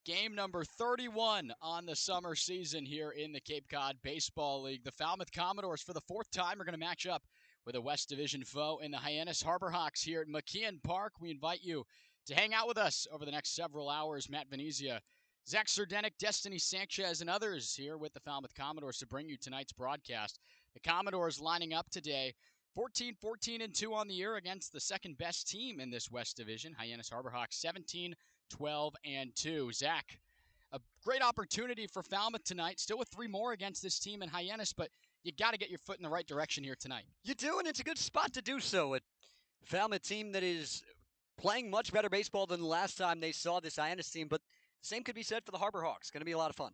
Game number 31 on the summer season here in the Cape Cod Baseball League. The Falmouth Commodores, for the fourth time, are going to match up with a West Division foe in the Hyannis Harbor Hawks here at McKeon Park. We invite you to hang out with us over the next several hours. Matt Venezia, Zach Sardenik, Destiny Sanchez, and others here with the Falmouth Commodores to bring you tonight's broadcast. The Commodores lining up today 14-14-2 on the year against the second best team in this West Division, Hyannis Harbor Hawks 17-12-2. Zach, a great opportunity for Falmouth tonight, still with three more against this team in Hyannis, but you got to get your foot in the right direction here tonight. You do, and it's a good spot to do so. A Falmouth team that is playing much better baseball than the last time they saw this Hyannis team, but the same could be said for the Harbor Hawks. Going to be a lot of fun.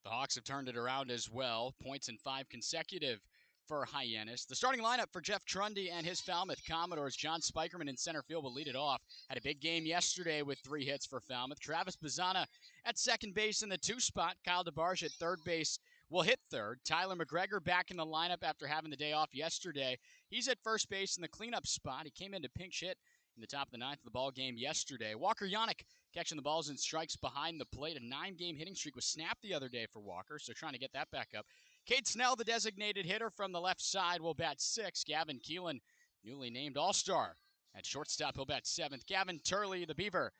The Hawks have turned it around as well. Points in 5 consecutive for Hyannis. The starting lineup for Jeff Trundy and his Falmouth Commodores. John Spikerman in center field will lead it off. Had a big game yesterday with 3 hits for Falmouth. Travis Bazzana at second base in the 2 spot. Kyle DeBarge at third base will hit third. Tyler McGregor back in the lineup after having the day off yesterday. He's at first base in the cleanup spot. He came in to pinch hit in the top of the 9th of the ball game yesterday. Walker Yannick catching the balls and strikes behind the plate. A 9-game hitting streak was snapped the other day for Walker, so trying to get that back up. Cade Snell, the designated hitter from the left side, will bat 6th. Gavin Keelan, newly named All-Star at shortstop, he'll bat 7th. Gavin Turley, the Beaver,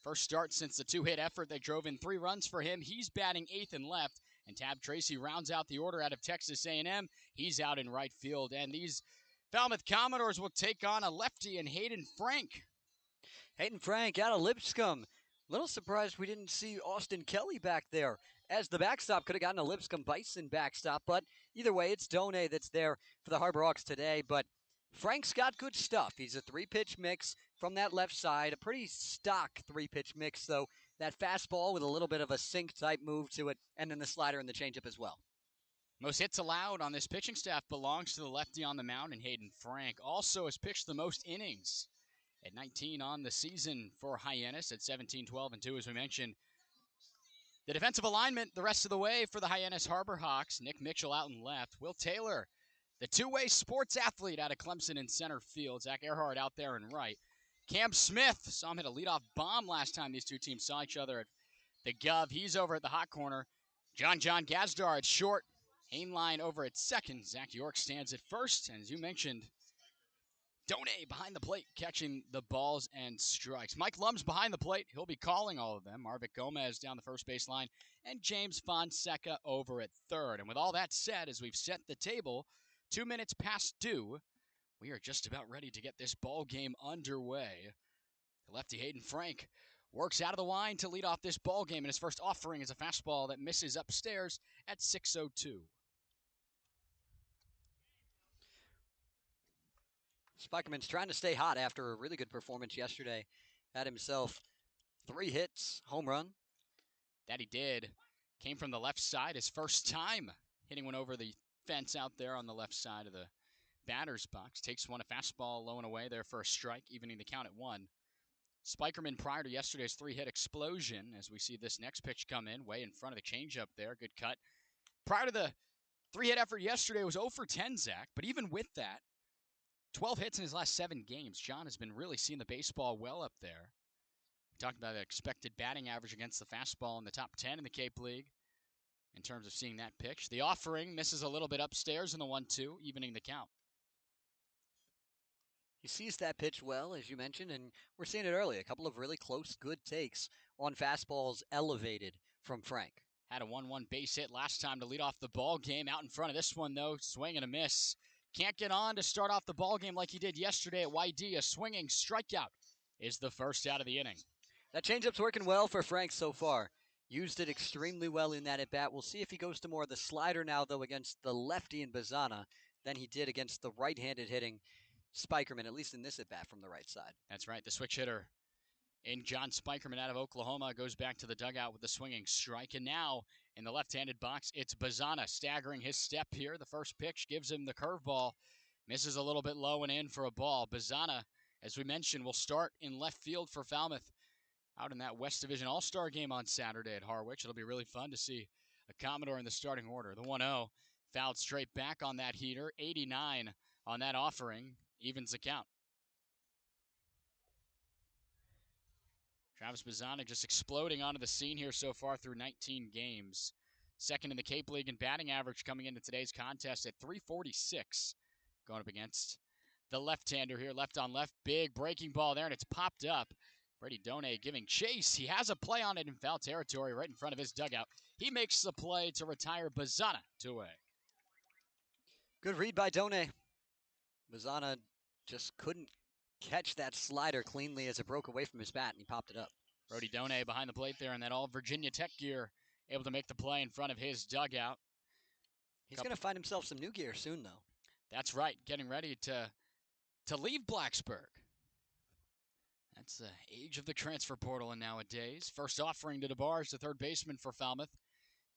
first start since the 2-hit effort that drove in 3 runs for him. He's batting 8th and left. And Tab Tracy rounds out the order out of Texas A&M. He's out in right field. And these Falmouth Commodores will take on a lefty in Hayden Frank. Hayden Frank out of Lipscomb. Little surprised we didn't see Austin Kelly back there as the backstop. Could have gotten a Lipscomb Bison backstop, but either way, it's Done that's there for the Harbor Hawks today. But Frank's got good stuff. He's a 3-pitch mix from that left side, a pretty stock 3-pitch mix, though. That fastball with a little bit of a sink-type move to it, and then the slider and the changeup as well. Most hits allowed on this pitching staff belongs to the lefty on the mound, and Hayden Frank also has pitched the most innings at 19 on the season for Hyannis at 17-12-2, as we mentioned. The defensive alignment the rest of the way for the Hyannis Harbor Hawks. Nick Mitchell out in left. Will Taylor, the two-way sports athlete out of Clemson in center field. Zach Earhart out there in right. Cam Smith, saw him hit a leadoff bomb last time these two teams saw each other at the Gov. He's over at the hot corner. John Gazdar at short. Hainline over at second. Zach York stands at first. And as you mentioned, Done behind the plate catching the balls and strikes. Mike Lum's behind the plate. He'll be calling all of them. Marvick Gomez down the first base line. And James Fonseca over at third. And with all that said, as we've set the table, 2 minutes past due, we are just about ready to get this ball game underway. The lefty Hayden Frank works out of the line to lead off this ball game, and his first offering is a fastball that misses upstairs at 6:02. Spikerman's trying to stay hot after a really good performance yesterday. Had himself 3 hits, home run. That he did. Came from the left side, his first time hitting one over the fence out there on the left side of the batter's box. Takes one, a fastball low and away there for a strike, evening the count at 1. Spikerman, prior to yesterday's 3-hit explosion, as we see this next pitch come in, way in front of the changeup there, good cut. Prior to the 3-hit effort yesterday, was 0 for 10, Zach, but even with that, 12 hits in his last 7 games. John has been really seeing the baseball well up there. We talked about the expected batting average against the fastball in the top 10 in the Cape League in terms of seeing that pitch. The offering misses a little bit upstairs in the 1-2, evening the count. He sees that pitch well, as you mentioned, and we're seeing it early. A couple of really close, good takes on fastballs elevated from Frank. Had a 1-1 base hit last time to lead off the ball game. Out in front of this one, though, swing and a miss. Can't get on to start off the ball game like he did yesterday at YD. A swinging strikeout is the first out of the inning. That changeup's working well for Frank so far. Used it extremely well in that at-bat. We'll see if he goes to more of the slider now, though, against the lefty in Bazzana than he did against the right-handed hitting Spikerman, at least in this at-bat from the right side. That's right. The switch hitter in John Spikerman out of Oklahoma goes back to the dugout with the swinging strike. And now in the left-handed box, it's Bazzana staggering his step here. The first pitch gives him the curveball. Misses a little bit low and in for a ball. Bazzana, as we mentioned, will start in left field for Falmouth out in that West Division All-Star game on Saturday at Harwich. It'll be really fun to see a Commodore in the starting order. The 1-0 fouled straight back on that heater. 89 on that offering. Evens the count. Travis Bazzana just exploding onto the scene here so far through 19 games. Second in the Cape League in batting average coming into today's contest at 346. Going up against the left-hander here, left on left. Big breaking ball there, and it's popped up. Brady Done giving chase. He has a play on it in foul territory right in front of his dugout. He makes the play to retire Bazzana 2-away. Good read by Done. Bazzana just couldn't catch that slider cleanly as it broke away from his bat, and he popped it up. Brody Done behind the plate there in that all Virginia Tech gear, able to make the play in front of his dugout. He's going to find himself some new gear soon, though. That's right, getting ready to leave Blacksburg. That's the age of the transfer portal in nowadays. First offering to DeBarge, the third baseman for Falmouth.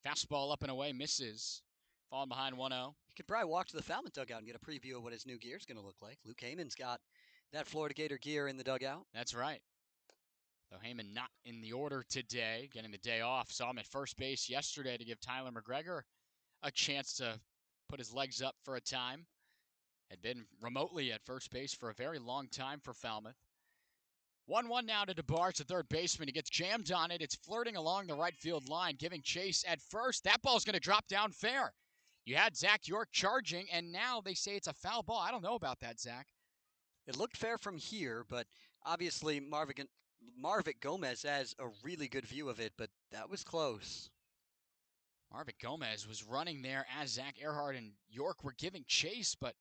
Fastball up and away, misses. Falling behind 1-0. He could probably walk to the Falmouth dugout and get a preview of what his new gear is going to look like. Luke Heyman's got that Florida Gator gear in the dugout. That's right. Though Heyman not in the order today, getting the day off. Saw him at first base yesterday to give Tyler McGregor a chance to put his legs up for a time. Had been remotely at first base for a very long time for Falmouth. 1-1 now to DeBarge, the third baseman. He gets jammed on it. It's flirting along the right field line, giving chase at first. That ball's going to drop down fair. You had Zach York charging, and now they say it's a foul ball. I don't know about that, Zach. It looked fair from here, but obviously Marvick Gomez has a really good view of it, but that was close. Marvick Gomez was running there as Zach Earhart and York were giving chase, but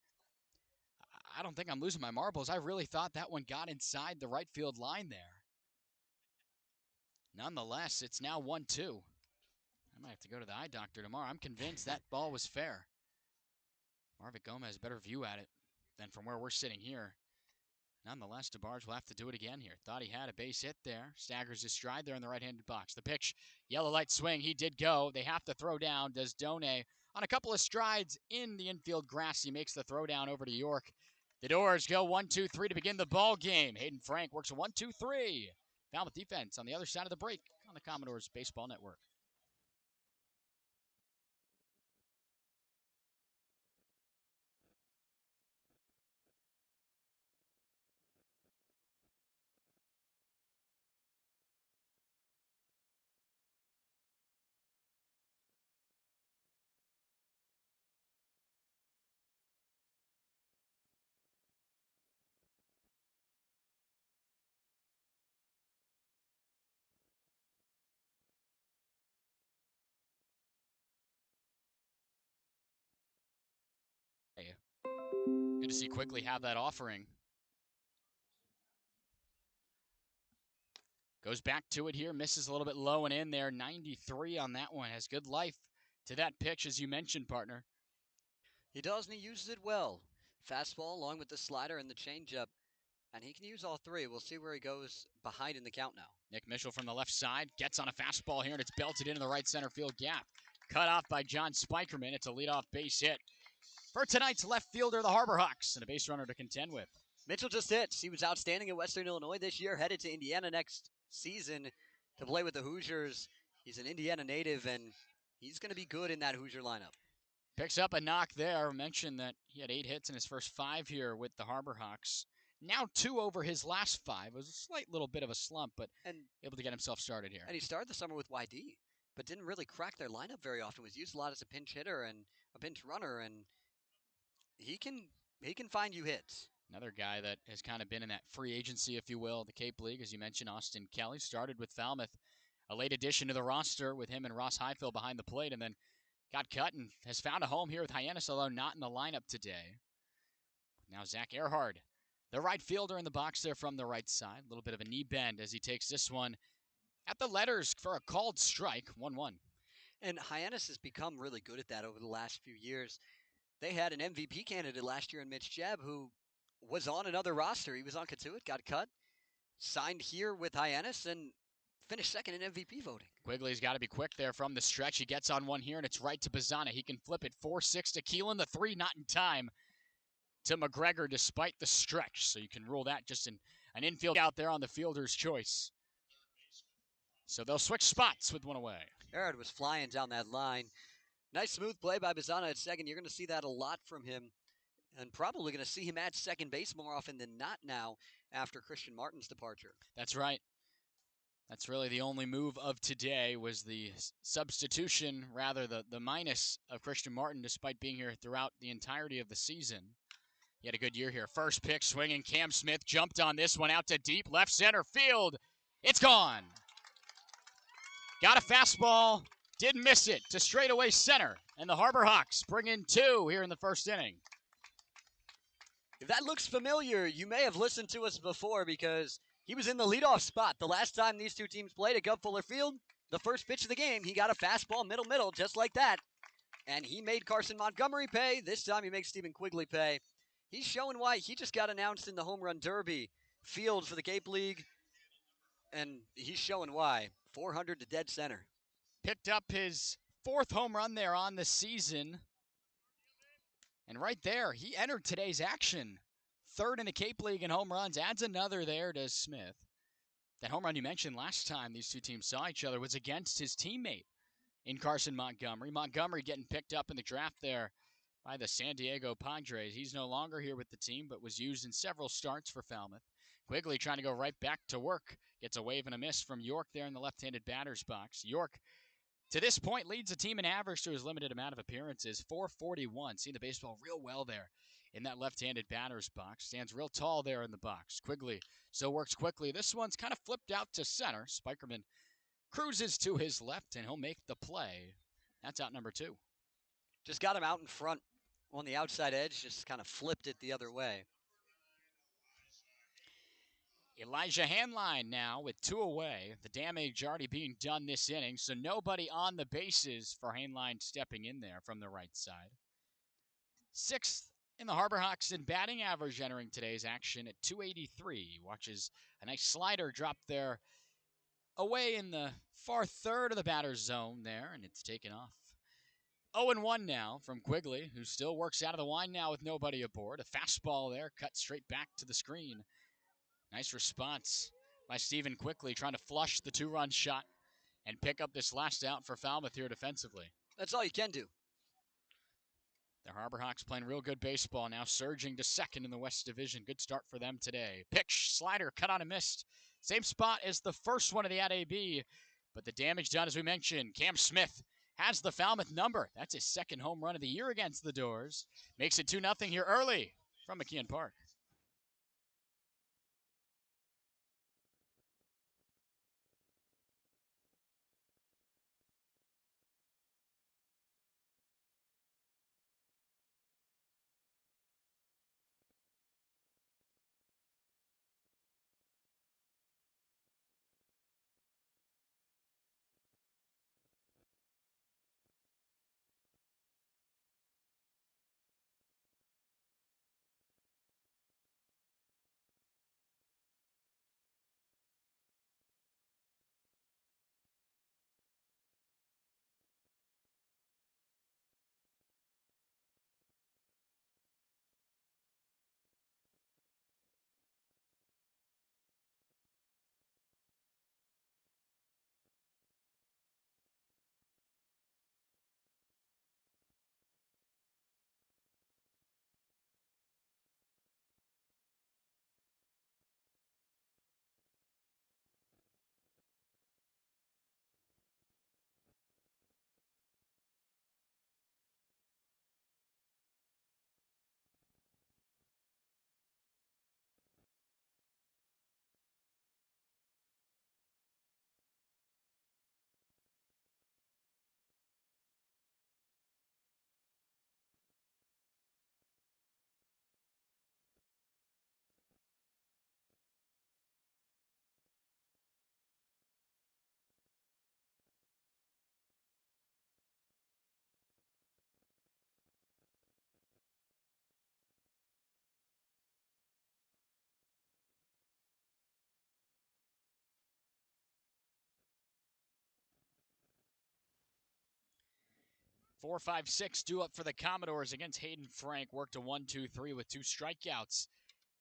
I don't think I'm losing my marbles. I really thought that one got inside the right field line there. Nonetheless, it's now 1-2. I might have to go to the eye doctor tomorrow. I'm convinced that ball was fair. Marvick Gomez, better view at it than from where we're sitting here. Nonetheless, DeBarge will have to do it again here. Thought he had a base hit there. Staggers his stride there in the right-handed box. The pitch, yellow light swing. He did go. They have to throw down. Does Done on a couple of strides in the infield grass. He makes the throw down over to York. The Doors go 1-2-3 to begin the ball game. Hayden Frank works a 1-2-3. Falmouth defense on the other side of the break on the Commodores Baseball Network. Good to see Quigley have that offering. Goes back to it here, misses a little bit low and in there. 93 on that one. Has good life to that pitch, as you mentioned, partner. He does, and he uses it well. Fastball along with the slider and the changeup, and he can use all three. We'll see where he goes behind in the count now. Nick Mitchell from the left side gets on a fastball here, and it's belted into the right center field gap. Cut off by John Spikerman. It's a leadoff base hit for tonight's left fielder, the Harbor Hawks, and a base runner to contend with. Mitchell just hits. He was outstanding at Western Illinois this year, headed to Indiana next season to play with the Hoosiers. He's an Indiana native, and he's going to be good in that Hoosier lineup. Picks up a knock there. Mentioned that he had 8 hits in his first 5 here with the Harbor Hawks. Now 2 over his last 5. It was a slight little bit of a slump, but able to get himself started here. And he started the summer with YD, but didn't really crack their lineup very often. Was used a lot as a pinch hitter and a pinch runner, and he can find you hits. Another guy that has kind of been in that free agency, if you will, the Cape League, as you mentioned, Austin Kelly. Started with Falmouth, a late addition to the roster with him and Ross Highfield behind the plate, and then got cut and has found a home here with Hyannis, although not in the lineup today. Now Zach Earhart, the right fielder in the box there from the right side. A little bit of a knee bend as he takes this one at the letters for a called strike, 1-1. And Hyannis has become really good at that over the last few years. They had an MVP candidate last year in Mitch Jebb who was on another roster. He was on Katuitt, got cut, signed here with Hyannis, and finished second in MVP voting. Quigley's got to be quick there from the stretch. He gets on one here, and it's right to Bazzana. He can flip it 4-6 to Keelan. The 3 not in time to McGregor despite the stretch. So you can rule that just an infield out there on the fielder's choice. So they'll switch spots with one away. Earhart was flying down that line. Nice smooth play by Bazzana at second. You're going to see that a lot from him, and probably going to see him at second base more often than not now after Christian Martin's departure. That's right. That's really the only move of today was the substitution, rather the minus of Christian Martin, despite being here throughout the entirety of the season. He had a good year here. First pitch swinging. Cam Smith jumped on this one out to deep left center field. It's gone. Got a fastball. Didn't miss it to straightaway center. And the Harbor Hawks bring in 2 here in the first inning. If that looks familiar, you may have listened to us before because he was in the leadoff spot the last time these two teams played at Gov Fuller Field. The first pitch of the game, he got a fastball middle, just like that. And he made Carson Montgomery pay. This time he makes Stephen Quigley pay. He's showing why. He just got announced in the Home Run Derby field for the Cape League. And he's showing why. 400 to dead center. Picked up his 4th home run there on the season. And right there, he entered today's action. 3rd in the Cape League in home runs. Adds another there to Smith. That home run you mentioned last time these two teams saw each other was against his teammate in Carson Montgomery. Montgomery getting picked up in the draft there by the San Diego Padres. He's no longer here with the team, but was used in several starts for Falmouth. Quigley trying to go right back to work. Gets a wave and a miss from York there in the left-handed batter's box. York, to this point, leads the team in average to his limited amount of appearances, 441. Seeing the baseball real well there in that left-handed batter's box. Stands real tall there in the box. Quigley still works quickly. This one's kind of flipped out to center. Spikerman cruises to his left, and he'll make the play. That's out number 2. Just got him out in front on the outside edge, just kind of flipped it the other way. Elijah Handline now with 2 away. The damage already being done this inning, so nobody on the bases for Handline stepping in there from the right side. 6th in the Harbor Hawks in batting average entering today's action at 283. Watches a nice slider drop there away in the far third of the batter's zone there, and it's taken off. 0-1 now from Quigley, who still works out of the wind now with nobody aboard. A fastball there, cut straight back to the screen. Nice response by Stephen Quigley, trying to flush the 2-run shot and pick up this last out for Falmouth here defensively. That's all you can do. The Harbor Hawks playing real good baseball now, surging to 2nd in the West Division. Good start for them today. Pitch, slider, cut on and missed. Same spot as the first one of the at-AB, but the damage done, as we mentioned. Cam Smith has the Falmouth number. That's his 2nd home run of the year against the Doors. Makes it 2-0 here early from McKeon Park. Four, five, six due up for the Commodores against Hayden Frank. Worked a 1-2-3 with 2 strikeouts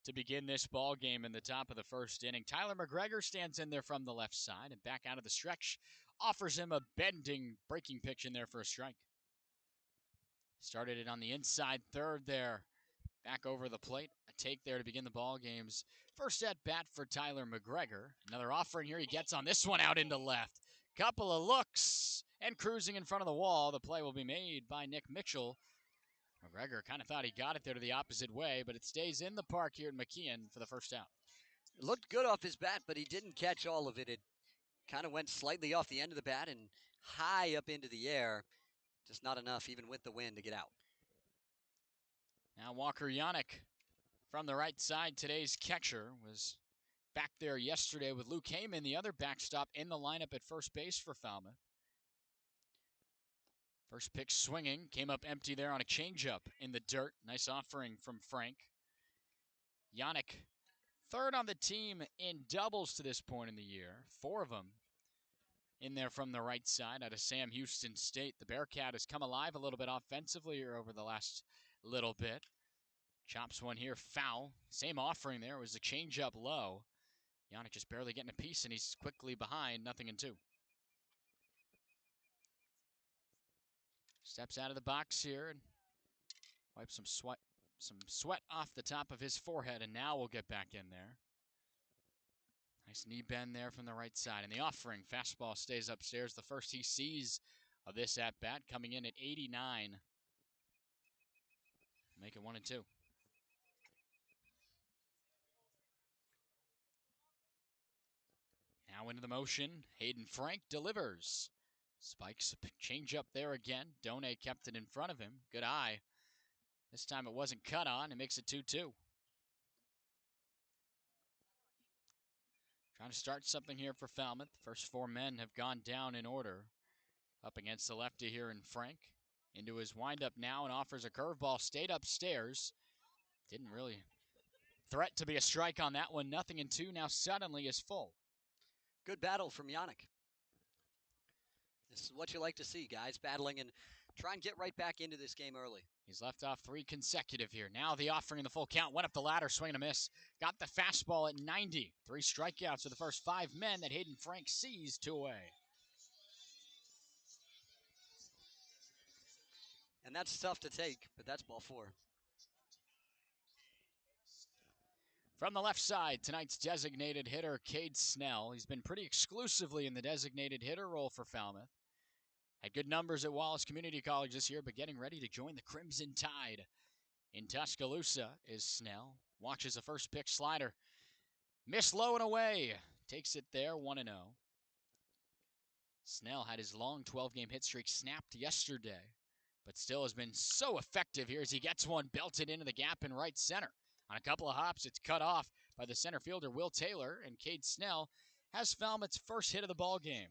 to begin this ball game in the top of the first inning. Tyler McGregor stands in there from the left side and back out of the stretch. Offers him a bending breaking pitch in there for a strike. Started it on the inside third there. Back over the plate. A take there to begin the ball game's first at bat for Tyler McGregor. Another offering here. He gets on this one out into left. Couple of looks and cruising in front of the wall. The play will be made by Nick Mitchell. McGregor kind of thought he got it there to the opposite way, but it stays in the park here at McKeon for the first out. It looked good off his bat, but he didn't catch all of it. It kind of went slightly off the end of the bat and high up into the air. Just not enough, even with the wind, to get out. Now Walker Yannick from the right side, today's catcher, was back there yesterday with Luke Heyman, the other backstop in the lineup at first base for Falmouth. First pitch swinging, came up empty there on a changeup in the dirt. Nice offering from Frank. Yannick, third on the team in doubles to this point in the year. 4 of them in there from the right side out of Sam Houston State. The Bearcat has come alive a little bit offensively here over the last little bit. Chops one here, foul. Same offering there, was a changeup low. Yannick just barely getting a piece, and he's quickly behind, 0-2. Steps out of the box here and wipes some sweat off the top of his forehead, and now we'll get back in there. Nice knee bend there from the right side, and the offering fastball stays upstairs. The first he sees of this at-bat, coming in at 89. Make it 1-2. Now into the motion, Hayden Frank delivers. Spikes a changeup there again. Done kept it in front of him. Good eye. This time it wasn't cut on. It makes it 2-2. Trying to start something here for Falmouth. First 4 men have gone down in order. Up against the lefty here in Frank. Into his windup now and offers a curveball. Stayed upstairs. Didn't really threat to be a strike on that one. 0-2 now suddenly is full. Good battle from Yannick. This is what you like to see, guys, battling and try and get right back into this game early. He's left off 3 consecutive here. Now the offering in the full count. Went up the ladder, swing and a miss. Got the fastball at 90. 3 strikeouts for the first 5 men that Hayden Frank sees 2 away. And that's tough to take, but that's ball 4. From the left side, tonight's designated hitter, Cade Snell. He's been pretty exclusively in the designated hitter role for Falmouth. Had good numbers at Wallace Community College this year, but getting ready to join the Crimson Tide. In Tuscaloosa is Snell. Watches the first pitch slider. Miss low and away. Takes it there, 1-0. Snell had his long 12-game hit streak snapped yesterday, but still has been so effective here as he gets one belted into the gap in right center. On a couple of hops, it's cut off by the center fielder, Will Taylor, and Cade Snell has Falmouth's first hit of the ball game.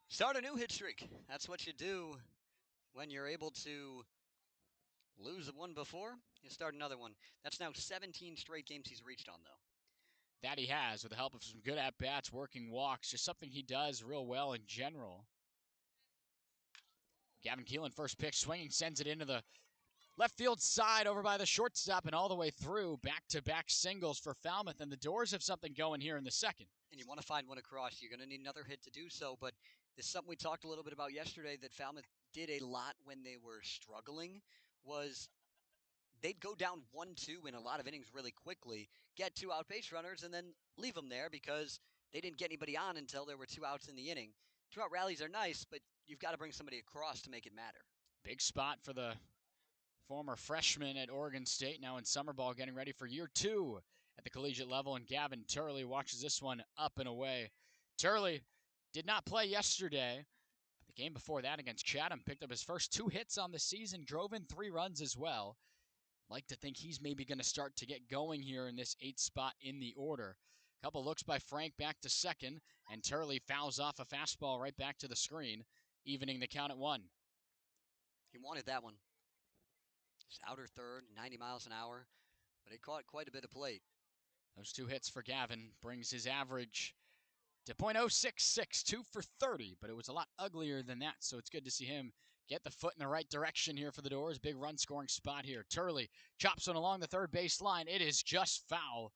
Start a new hit streak. That's what you do when you're able to lose the one before. You start another one. That's now 17 straight games he's reached on, though. That he has, with the help of some good at-bats, working walks, just something he does real well in general. Gavin Keelan, first pitch, swinging, sends it into the left field side over by the shortstop and all the way through. Back-to-back singles for Falmouth, and the Doors have something going here in the second. And you want to find one across. You're going to need another hit to do so, but this is something we talked a little bit about yesterday that Falmouth did a lot when they were struggling, was they'd go down 1-2 in a lot of innings really quickly, get 2 out base runners, and then leave them there because they didn't get anybody on until there were 2 outs in the inning. 2-out rallies are nice, but you've got to bring somebody across to make it matter. Big spot for the former freshman at Oregon State, now in summer ball, getting ready for year 2 at the collegiate level, and Gavin Turley watches this one up and away. Turley did not play yesterday. The game before that against Chatham, picked up his first 2 hits on the season, drove in 3 runs as well. Like to think he's maybe going to start to get going here in this 8th spot in the order. Couple looks by Frank back to second, and Turley fouls off a fastball right back to the screen, evening the count at 1. He wanted that one. Just outer third, 90 miles an hour, but it caught quite a bit of plate. Those 2 hits for Gavin brings his average to .066, 2 for 30, but it was a lot uglier than that, so it's good to see him get the foot in the right direction here for the Doors. Big run-scoring spot here. Turley chops one along the third base line. It is just foul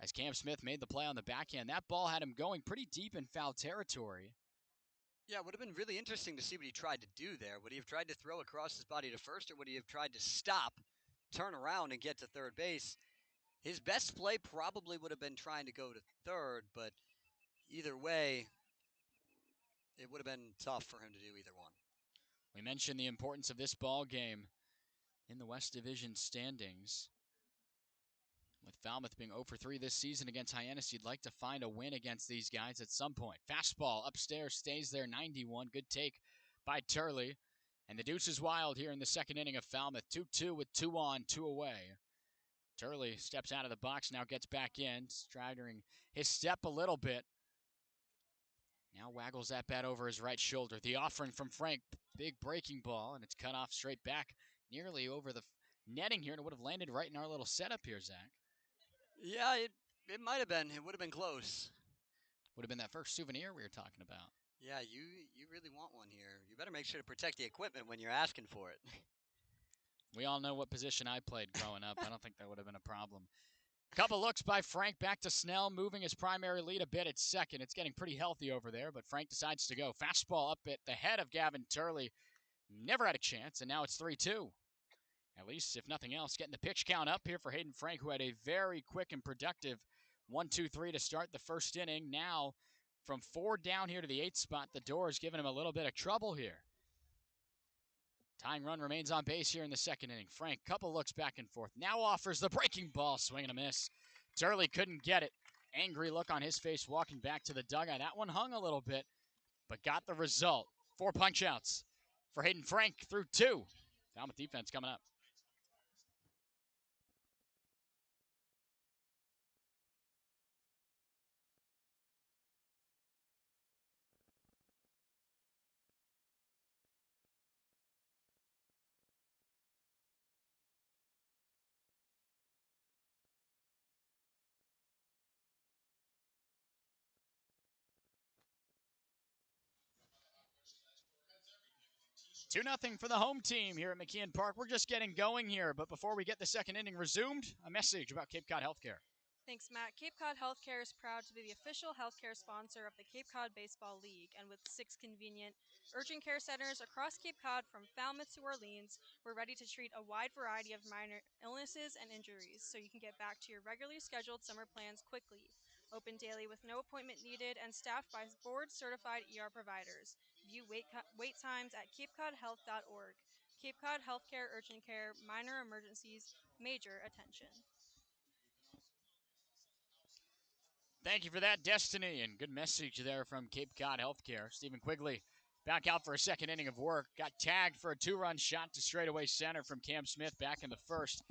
as Cam Smith made the play on the backhand. That ball had him going pretty deep in foul territory. Yeah, it would have been really interesting to see what he tried to do there. Would he have tried to throw across his body to first, or would he have tried to stop, turn around, and get to third base? His best play probably would have been trying to go to third, but either way, it would have been tough for him to do either one. We mentioned the importance of this ball game in the West Division standings. With Falmouth being 0 for 3 this season against Hyannis, you'd like to find a win against these guys at some point. Fastball upstairs, stays there, 91. Good take by Turley. And the deuce is wild here in the second inning of Falmouth. 2-2 with 2 on, 2 away. Turley steps out of the box, now gets back in, striding his step a little bit. Now waggles that bat over his right shoulder. The offering from Frank, big breaking ball, and it's cut off straight back, nearly over the netting here, and it would have landed right in our little setup here, Zach. Yeah, it might have been. It would have been close. Would have been that first souvenir we were talking about. Yeah, you really want one here. You better make sure to protect the equipment when you're asking for it. We all know what position I played growing up. I don't think that would have been a problem. Couple looks by Frank back to Snell, moving his primary lead a bit at second. It's getting pretty healthy over there, but Frank decides to go. Fastball up at the head of Gavin Turley. Never had a chance, and now it's 3-2. At least, if nothing else, getting the pitch count up here for Hayden Frank, who had a very quick and productive 1-2-3 to start the first inning. Now, from 4 down here to the 8th spot, the door is giving him a little bit of trouble here. Tying run remains on base here in the second inning. Frank, couple looks back and forth. Now offers the breaking ball, swing and a miss. Turley couldn't get it. Angry look on his face walking back to the dugout. That one hung a little bit, but got the result. 4 punch outs for Hayden Frank through 2. Falmouth defense coming up. Two 2-0 for the home team here at McKeon Park. We're just getting going here, but before we get the second inning resumed, a message about Cape Cod Healthcare. Thanks, Matt. Cape Cod Healthcare is proud to be the official healthcare sponsor of the Cape Cod Baseball League, and with 6 convenient urgent care centers across Cape Cod from Falmouth to Orleans, we're ready to treat a wide variety of minor illnesses and injuries so you can get back to your regularly scheduled summer plans quickly. Open daily with no appointment needed and staffed by board-certified ER providers. View wait times at capecodhealth.org. Cape Cod Healthcare Urgent Care, minor emergencies, major attention. Thank you for that, Destiny, and good message there from Cape Cod Healthcare. Stephen Quigley back out for a second inning of work. Got tagged for a 2-run shot to straightaway center from Cam Smith back in the first.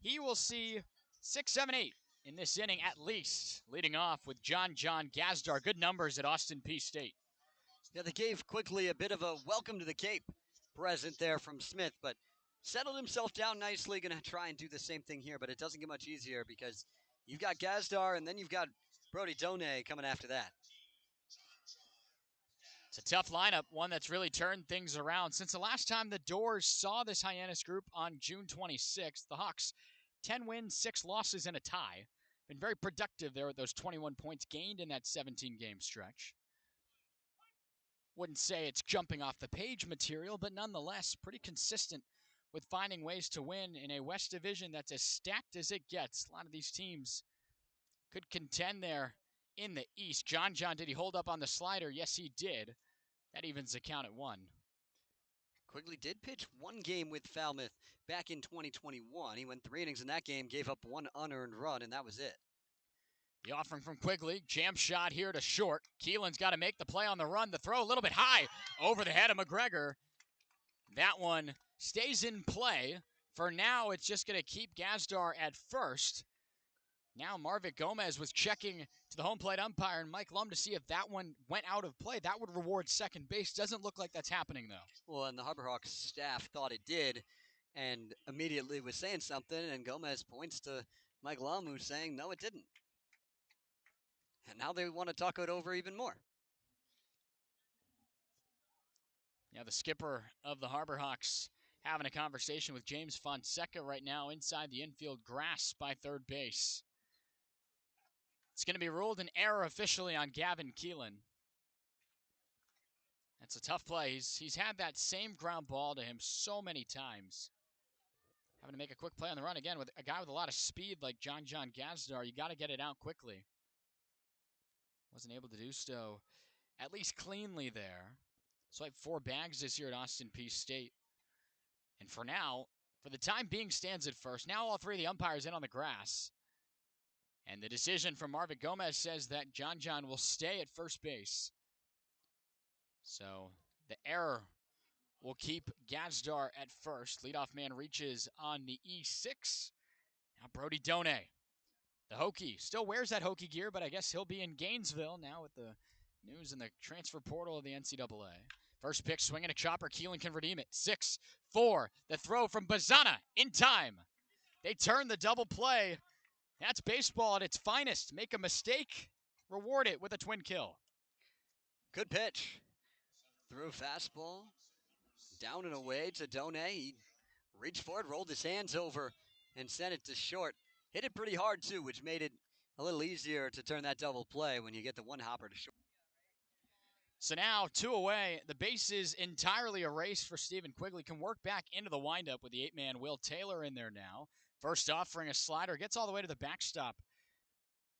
He will see 6, 7, 8 in this inning at least, leading off with John Gazdar. Good numbers at Austin Peay State. Yeah, they gave Quigley a bit of a welcome to the Cape present there from Smith, but settled himself down nicely. Going to try and do the same thing here, but it doesn't get much easier because you've got Gazdar and then you've got Brody Donay coming after that. It's a tough lineup, one that's really turned things around. Since the last time the Doors saw this Hyannis group on June 26th, the Hawks, 10 wins, 6 losses, and a tie. Been very productive there with those 21 points gained in that 17-game stretch. Wouldn't say it's jumping off the page material, but nonetheless, pretty consistent with finding ways to win in a West Division that's as stacked as it gets. A lot of these teams could contend there in the East. John, did he hold up on the slider? Yes, he did. That evens the count at 1. Quigley did pitch one game with Falmouth back in 2021. He went 3 innings in that game, gave up 1 unearned run, and that was it. The offering from Quigley, jam shot here to short. Keelan's got to make the play on the run. The throw a little bit high over the head of McGregor. That one stays in play. For now, it's just going to keep Gazdar at first. Now Marvick Gomez was checking to the home plate umpire and Mike Lum to see if that one went out of play. That would reward second base. Doesn't look like that's happening, though. Well, and the Harbor Hawks staff thought it did and immediately was saying something, and Gomez points to Mike Lum, who's saying, no, it didn't. And now they want to talk it over even more. Yeah, the skipper of the Harbor Hawks having a conversation with James Fonseca right now inside the infield grass by third base. It's going to be ruled an error officially on Gavin Keelan. It's a tough play. He's had that same ground ball to him so many times. Having to make a quick play on the run again with a guy with a lot of speed like John Gazdar. You got to get it out quickly. Wasn't able to do so, at least cleanly there. Swiped 4 bags this year at Austin Peay State. And for now, for the time being, stands at first. Now all 3 of the umpires in on the grass. And the decision from Marvin Gomez says that John will stay at first base. So the error will keep Gazdar at first. Leadoff man reaches on the E6. Now Brody Done, the Hokie, still wears that Hokie gear, but I guess he'll be in Gainesville now with the news in the transfer portal of the NCAA. First pitch, swinging a chopper. Keelan can redeem it. 6-4. The throw from Bazana in time. They turn the double play. That's baseball at its finest. Make a mistake, reward it with a twin kill. Good pitch. Threw a fastball. Down and away to Done. He reached for it, rolled his hands over, and sent it to short. Hit it pretty hard, too, which made it a little easier to turn that double play when you get the one hopper to short. So now, 2 away. The base is entirely erased for Stephen Quigley. Can work back into the windup with the 8-man Will Taylor in there now. First offering a slider. Gets all the way to the backstop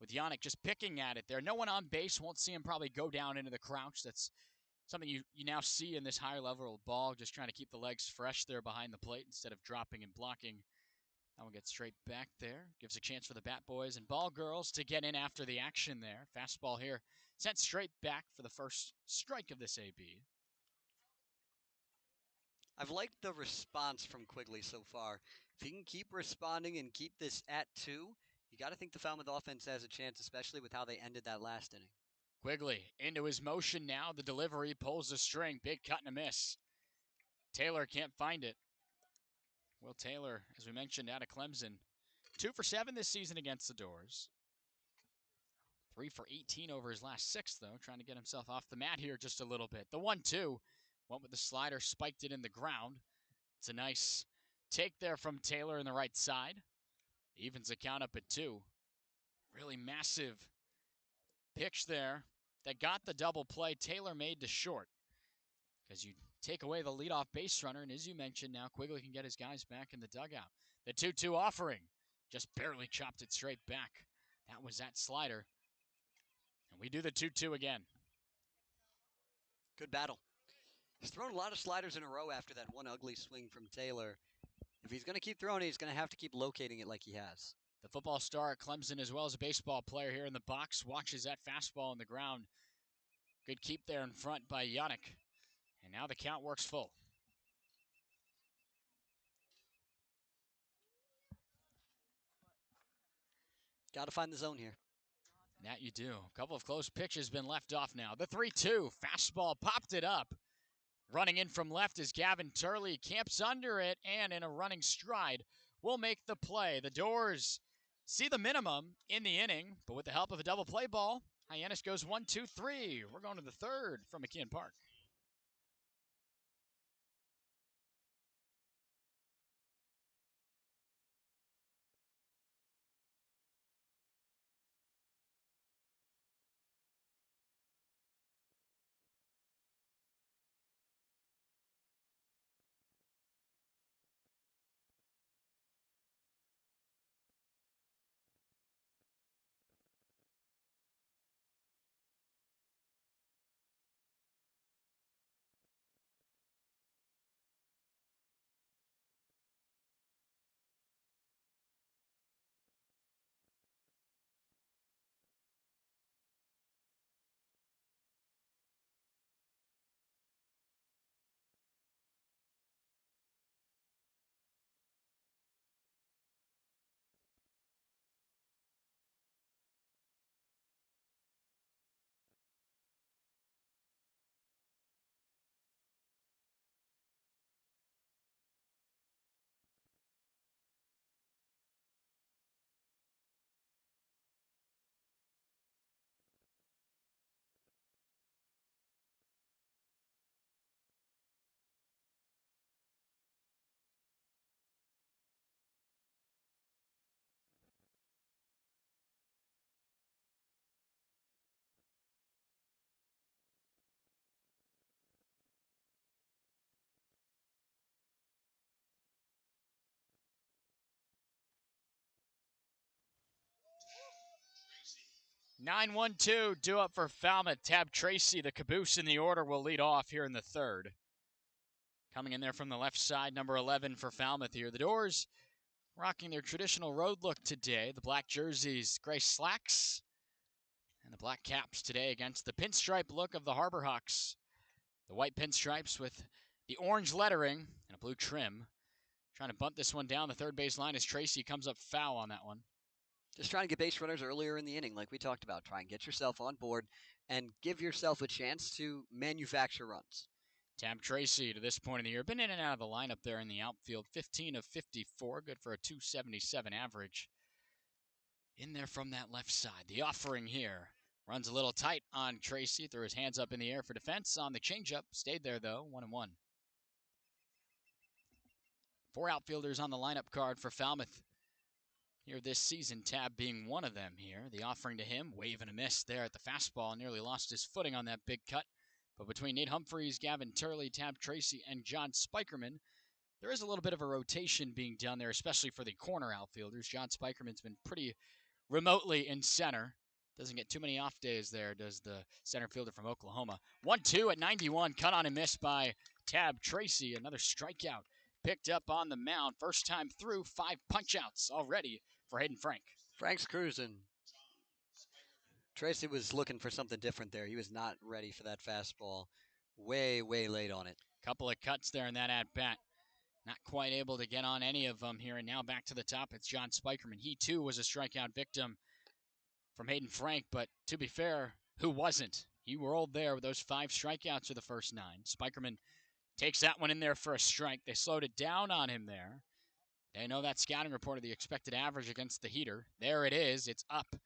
with Yannick just picking at it there. No one on base. Won't see him probably go down into the crouch. That's something you now see in this higher level ball. Just trying to keep the legs fresh there behind the plate instead of dropping and blocking. That one gets straight back there. Gives a chance for the bat boys and ball girls to get in after the action there. Fastball here. Sent straight back for the first strike of this AB. I've liked the response from Quigley so far. If he can keep responding and keep this at 2, you got to think the Falmouth offense has a chance, especially with how they ended that last inning. Quigley into his motion now. The delivery pulls the string. Big cut and a miss. Taylor can't find it. Will Taylor, as we mentioned, out of Clemson. 2 for 7 this season against the Doors. 3 for 18 over his last 6, though. Trying to get himself off the mat here just a little bit. The 1-2 went with the slider, spiked it in the ground. It's a nice take there from Taylor in the right side. Evens the count up at 2. Really massive pitch there that got the double play. Taylor made to short because you take away the leadoff base runner, and as you mentioned, now Quigley can get his guys back in the dugout. The 2-2 offering just barely chopped it straight back. That was that slider. And we do the 2-2 again. Good battle. He's thrown a lot of sliders in a row after that one ugly swing from Taylor. If he's going to keep throwing it, he's going to have to keep locating it like he has. The football star at Clemson, as well as a baseball player here in the box, watches that fastball on the ground. Good keep there in front by Yannick. And now the count works full. Got to find the zone here. That you do. A couple of close pitches been left off now. The 3-2. Fastball popped it up. Running in from left is Gavin Turley. Camps under it and in a running stride will make the play. The Doors see the minimum in the inning, but with the help of a double play ball, Hyannis goes 1-2-3. We're going to the 3rd from McKeon Park. 9-1-2 due up for Falmouth. Tab Tracy, the caboose in the order, will lead off here in the third. Coming in there from the left side, number 11 for Falmouth here. The Doors rocking their traditional road look today. The black jerseys, gray slacks, and the black caps today against the pinstripe look of the Harbor Hawks. The white pinstripes with the orange lettering and a blue trim. Trying to bunt this one down the third base line as Tracy comes up foul on that one. Just trying to get base runners earlier in the inning, like we talked about. Try and get yourself on board and give yourself a chance to manufacture runs. Tab Tracy, to this point in the year, been in and out of the lineup there in the outfield. 15 of 54, good for a 277 average. In there from that left side. The offering here. Runs a little tight on Tracy. Threw his hands up in the air for defense on the changeup. Stayed there, though, 1-1. 4 outfielders on the lineup card for Falmouth here this season, Tab being one of them here. The offering to him, wave and a miss there at the fastball. Nearly lost his footing on that big cut. But between Nate Humphreys, Gavin Turley, Tab Tracy, and John Spikerman, there is a little bit of a rotation being done there, especially for the corner outfielders. John Spikerman's been pretty remotely in center. Doesn't get too many off days there, does the center fielder from Oklahoma. 1-2 at 91, cut on and missed by Tab Tracy. Another strikeout picked up on the mound. First time through, 5 punch-outs already for Hayden Frank. Frank's cruising. Tracy was looking for something different there. He was not ready for that fastball. Way, way late on it. Couple of cuts there in that at-bat. Not quite able to get on any of them here. And now back to the top, it's John Spikerman. He, too, was a strikeout victim from Hayden Frank. But to be fair, who wasn't? He rolled there with those 5 strikeouts for the first 9. Spikerman takes that one in there for a strike. They slowed it down on him there. They know that scouting report of the expected average against the heater. There it is. It's up.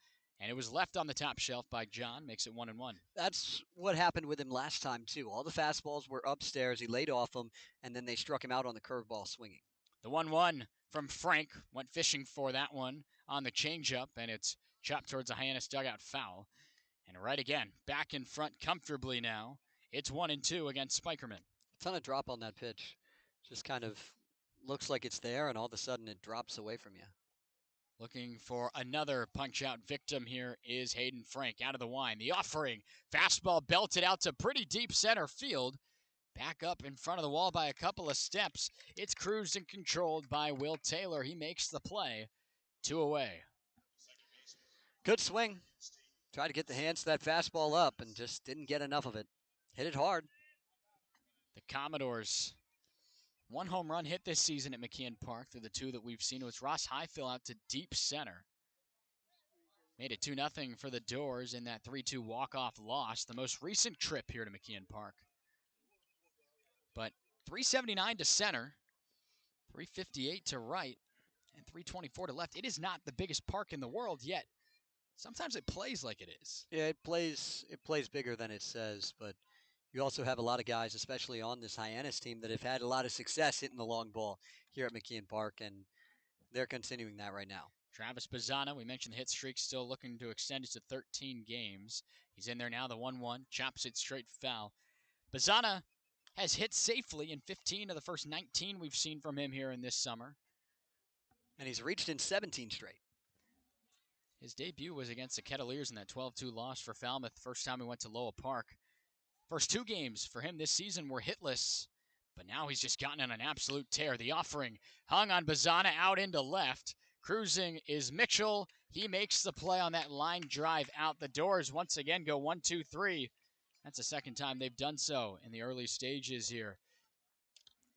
And it was left on the top shelf by John. Makes it 1-1. That's what happened with him last time, too. All the fastballs were upstairs. He laid off them, and then they struck him out on the curveball swinging. The 1-1 from Frank. Went fishing for that one on the changeup, and it's chopped towards the Hyannis dugout foul. And right again, back in front comfortably now. It's 1-2 against Spikerman. A ton of drop on that pitch. Just kind of looks like it's there, and all of a sudden it drops away from you. Looking for another punch-out victim here is Hayden Frank out of the line. The offering, fastball belted out to pretty deep center field. Back up in front of the wall by a couple of steps. It's cruised and controlled by Will Taylor. He makes the play. 2 away. Good swing. Tried to get the hands to that fastball up and just didn't get enough of it. Hit it hard. The Commodores, 1 home run hit this season at McKeon Park through the 2 that we've seen. It was Ross Highfill out to deep center. Made it 2-0 for the Doors in that 3-2 walk-off loss. The most recent trip here to McKeon Park. But 379 to center, 358 to right, and 324 to left. It is not the biggest park in the world yet. Sometimes it plays like it is. Yeah, it plays bigger than it says, but you also have a lot of guys, especially on this Hyannis team, that have had a lot of success hitting the long ball here at McKeon Park, and they're continuing that right now. Travis Bazzana, we mentioned the hit streak, still looking to extend it to 13 games. He's in there now, the 1-1, chops it straight foul. Bazzana has hit safely in 15 of the first 19 we've seen from him here in this summer. And he's reached in 17 straight. His debut was against the Kettleers in that 12-2 loss for Falmouth. First time he went to Lowell Park. First 2 games for him this season were hitless, but now he's just gotten on an absolute tear. The offering hung on Bazzana out into left. Cruising is Mitchell. He makes the play on that line drive out. The Doors once again go 1-2-3. That's the second time they've done so in the early stages here.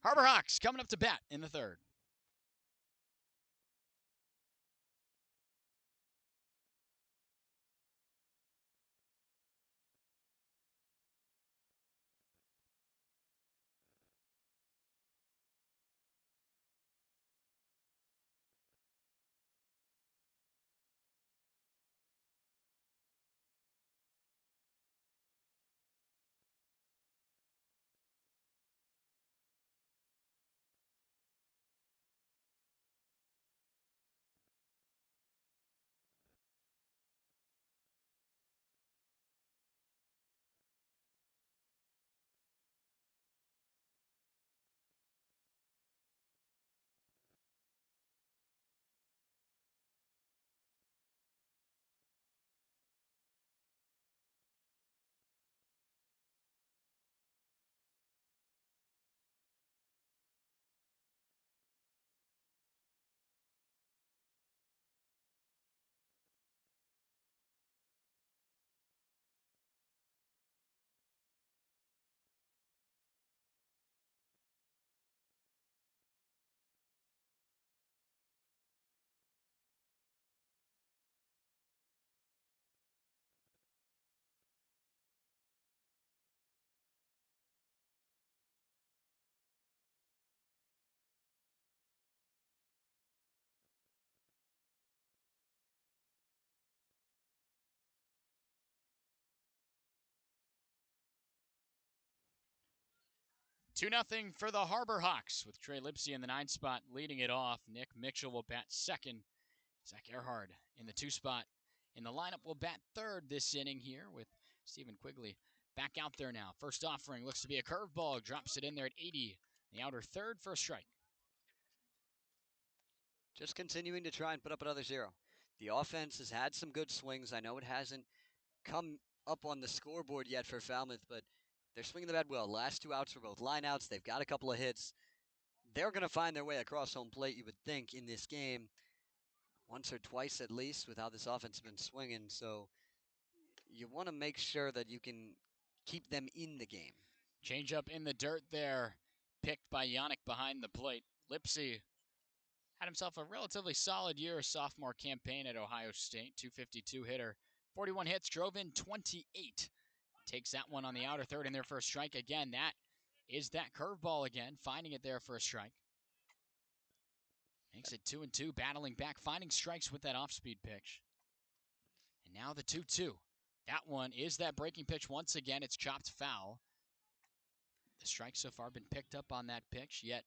Harbor Hawks coming up to bat in the third. 2-0 for the Harbor Hawks with Trey Lipsy in the 9 spot leading it off. Nick Mitchell will bat second. Zach Earhart in the 2 spot. In the lineup will bat third this inning here with Stephen Quigley back out there now. First offering looks to be a curveball. Drops it in there at 80. The outer third for a strike. Just continuing to try and put up another 0. The offense has had some good swings. I know it hasn't come up on the scoreboard yet for Falmouth, but they're swinging the bat well. Last 2 outs for both lineouts. They've got a couple of hits. They're going to find their way across home plate, you would think, in this game. Once or twice at least with how this offense has been swinging. So you want to make sure that you can keep them in the game. Change up in the dirt there. Picked by Yannick behind the plate. Lipsy had himself a relatively solid year, sophomore campaign at Ohio State. 252 hitter. 41 hits, drove in 28. Takes that one on the outer third in there for a strike. Again, that is that curveball again. Finding it there for a strike. Makes it 2-2, battling back, finding strikes with that off-speed pitch. And now the 2-2. That one is that breaking pitch once again. It's chopped foul. The strike so far been picked up on that pitch, yet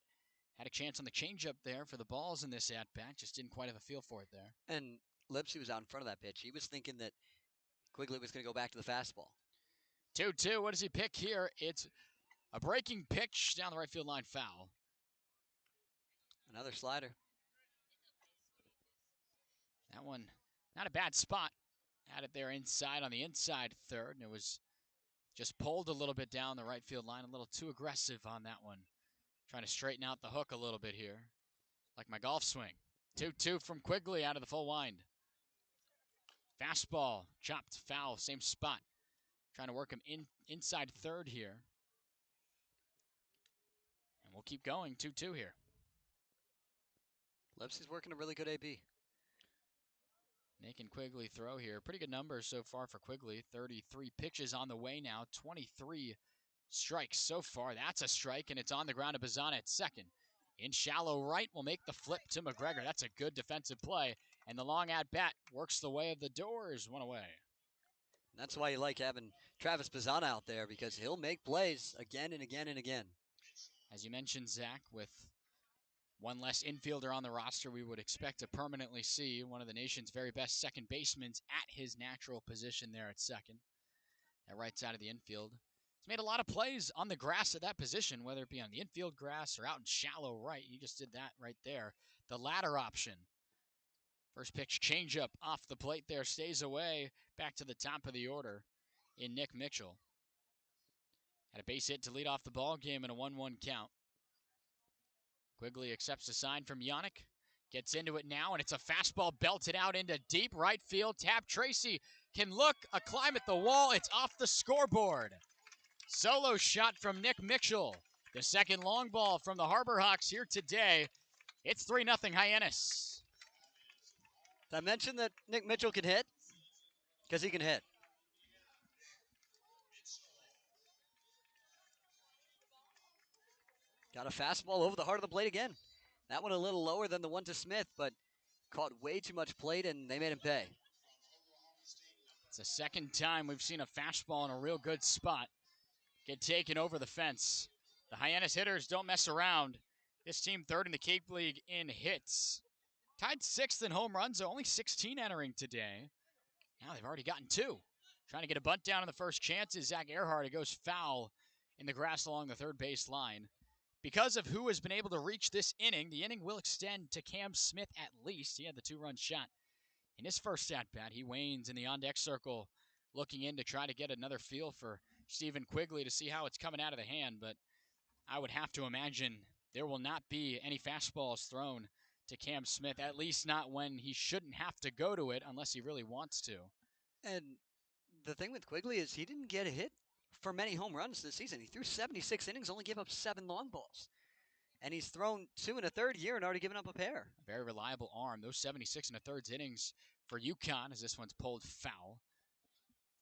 had a chance on the changeup there for the balls in this at-bat. Just didn't quite have a feel for it there. And Lipsy was out in front of that pitch. He was thinking that Quigley was going to go back to the fastball. 2-2. What does he pick here? It's a breaking pitch down the right field line, foul. Another slider. That one, not a bad spot. Had it there inside on the inside third, and it was just pulled a little bit down the right field line. A little too aggressive on that one. Trying to straighten out the hook a little bit here. Like my golf swing. 2-2 from Quigley out of the full wind. Fastball, chopped foul, same spot. Trying to work him inside third here. And we'll keep going, 2-2 here. Lipsy's working a really good AB. Making Quigley throw here. Pretty good numbers so far for Quigley. 33 pitches on the way now. 23 strikes so far. That's a strike, and it's on the ground to Bazana at second. In shallow right will make the flip to McGregor. That's a good defensive play. And the long at-bat works the way of the Doors. One away. That's why you like having Travis Bazana out there, because he'll make plays again and again and again. As you mentioned, Zach, with one less infielder on the roster, we would expect to permanently see one of the nation's very best second basemen at his natural position there at second. That right side of the infield. He's made a lot of plays on the grass at that position, whether it be on the infield grass or out in shallow right. He just did that right there. The latter option. First pitch changeup off the plate there, stays away, back to the top of the order in Nick Mitchell. Had a base hit to lead off the ball game in a 1-1 count. Quigley accepts a sign from Yannick. Gets into it now, and it's a fastball belted out into deep right field. Tap Tracy can look, a climb at the wall. It's off the scoreboard. Solo shot from Nick Mitchell. The second long ball from the Harbor Hawks here today. It's 3-0 Hyannis. Did I mention that Nick Mitchell can hit? Because he can hit. Got a fastball over the heart of the plate again. That one a little lower than the one to Smith, but caught way too much plate, and they made him pay. It's the second time we've seen a fastball in a real good spot get taken over the fence. The Hyannis hitters don't mess around. This team third in the Cape League in hits. Tied sixth in home runs, only 16 entering today. Now they've already gotten 2. Trying to get a bunt down in the first chances. Zach Earhart, it goes foul in the grass along the third base line. Because of who has been able to reach this inning, the inning will extend to Cam Smith at least. He had the 2-run shot in his first at-bat. He wanes in the on-deck circle, looking in to try to get another feel for Stephen Quigley to see how it's coming out of the hand. But I would have to imagine there will not be any fastballs thrown to Cam Smith, at least not when he shouldn't have to go to it unless he really wants to. And the thing with Quigley is he didn't get a hit for many home runs this season. He threw 76 innings, only gave up 7 long balls. And he's thrown 2 1/3 year and already given up a pair. A very reliable arm. Those 76 1/3 innings for UConn, as this one's pulled foul.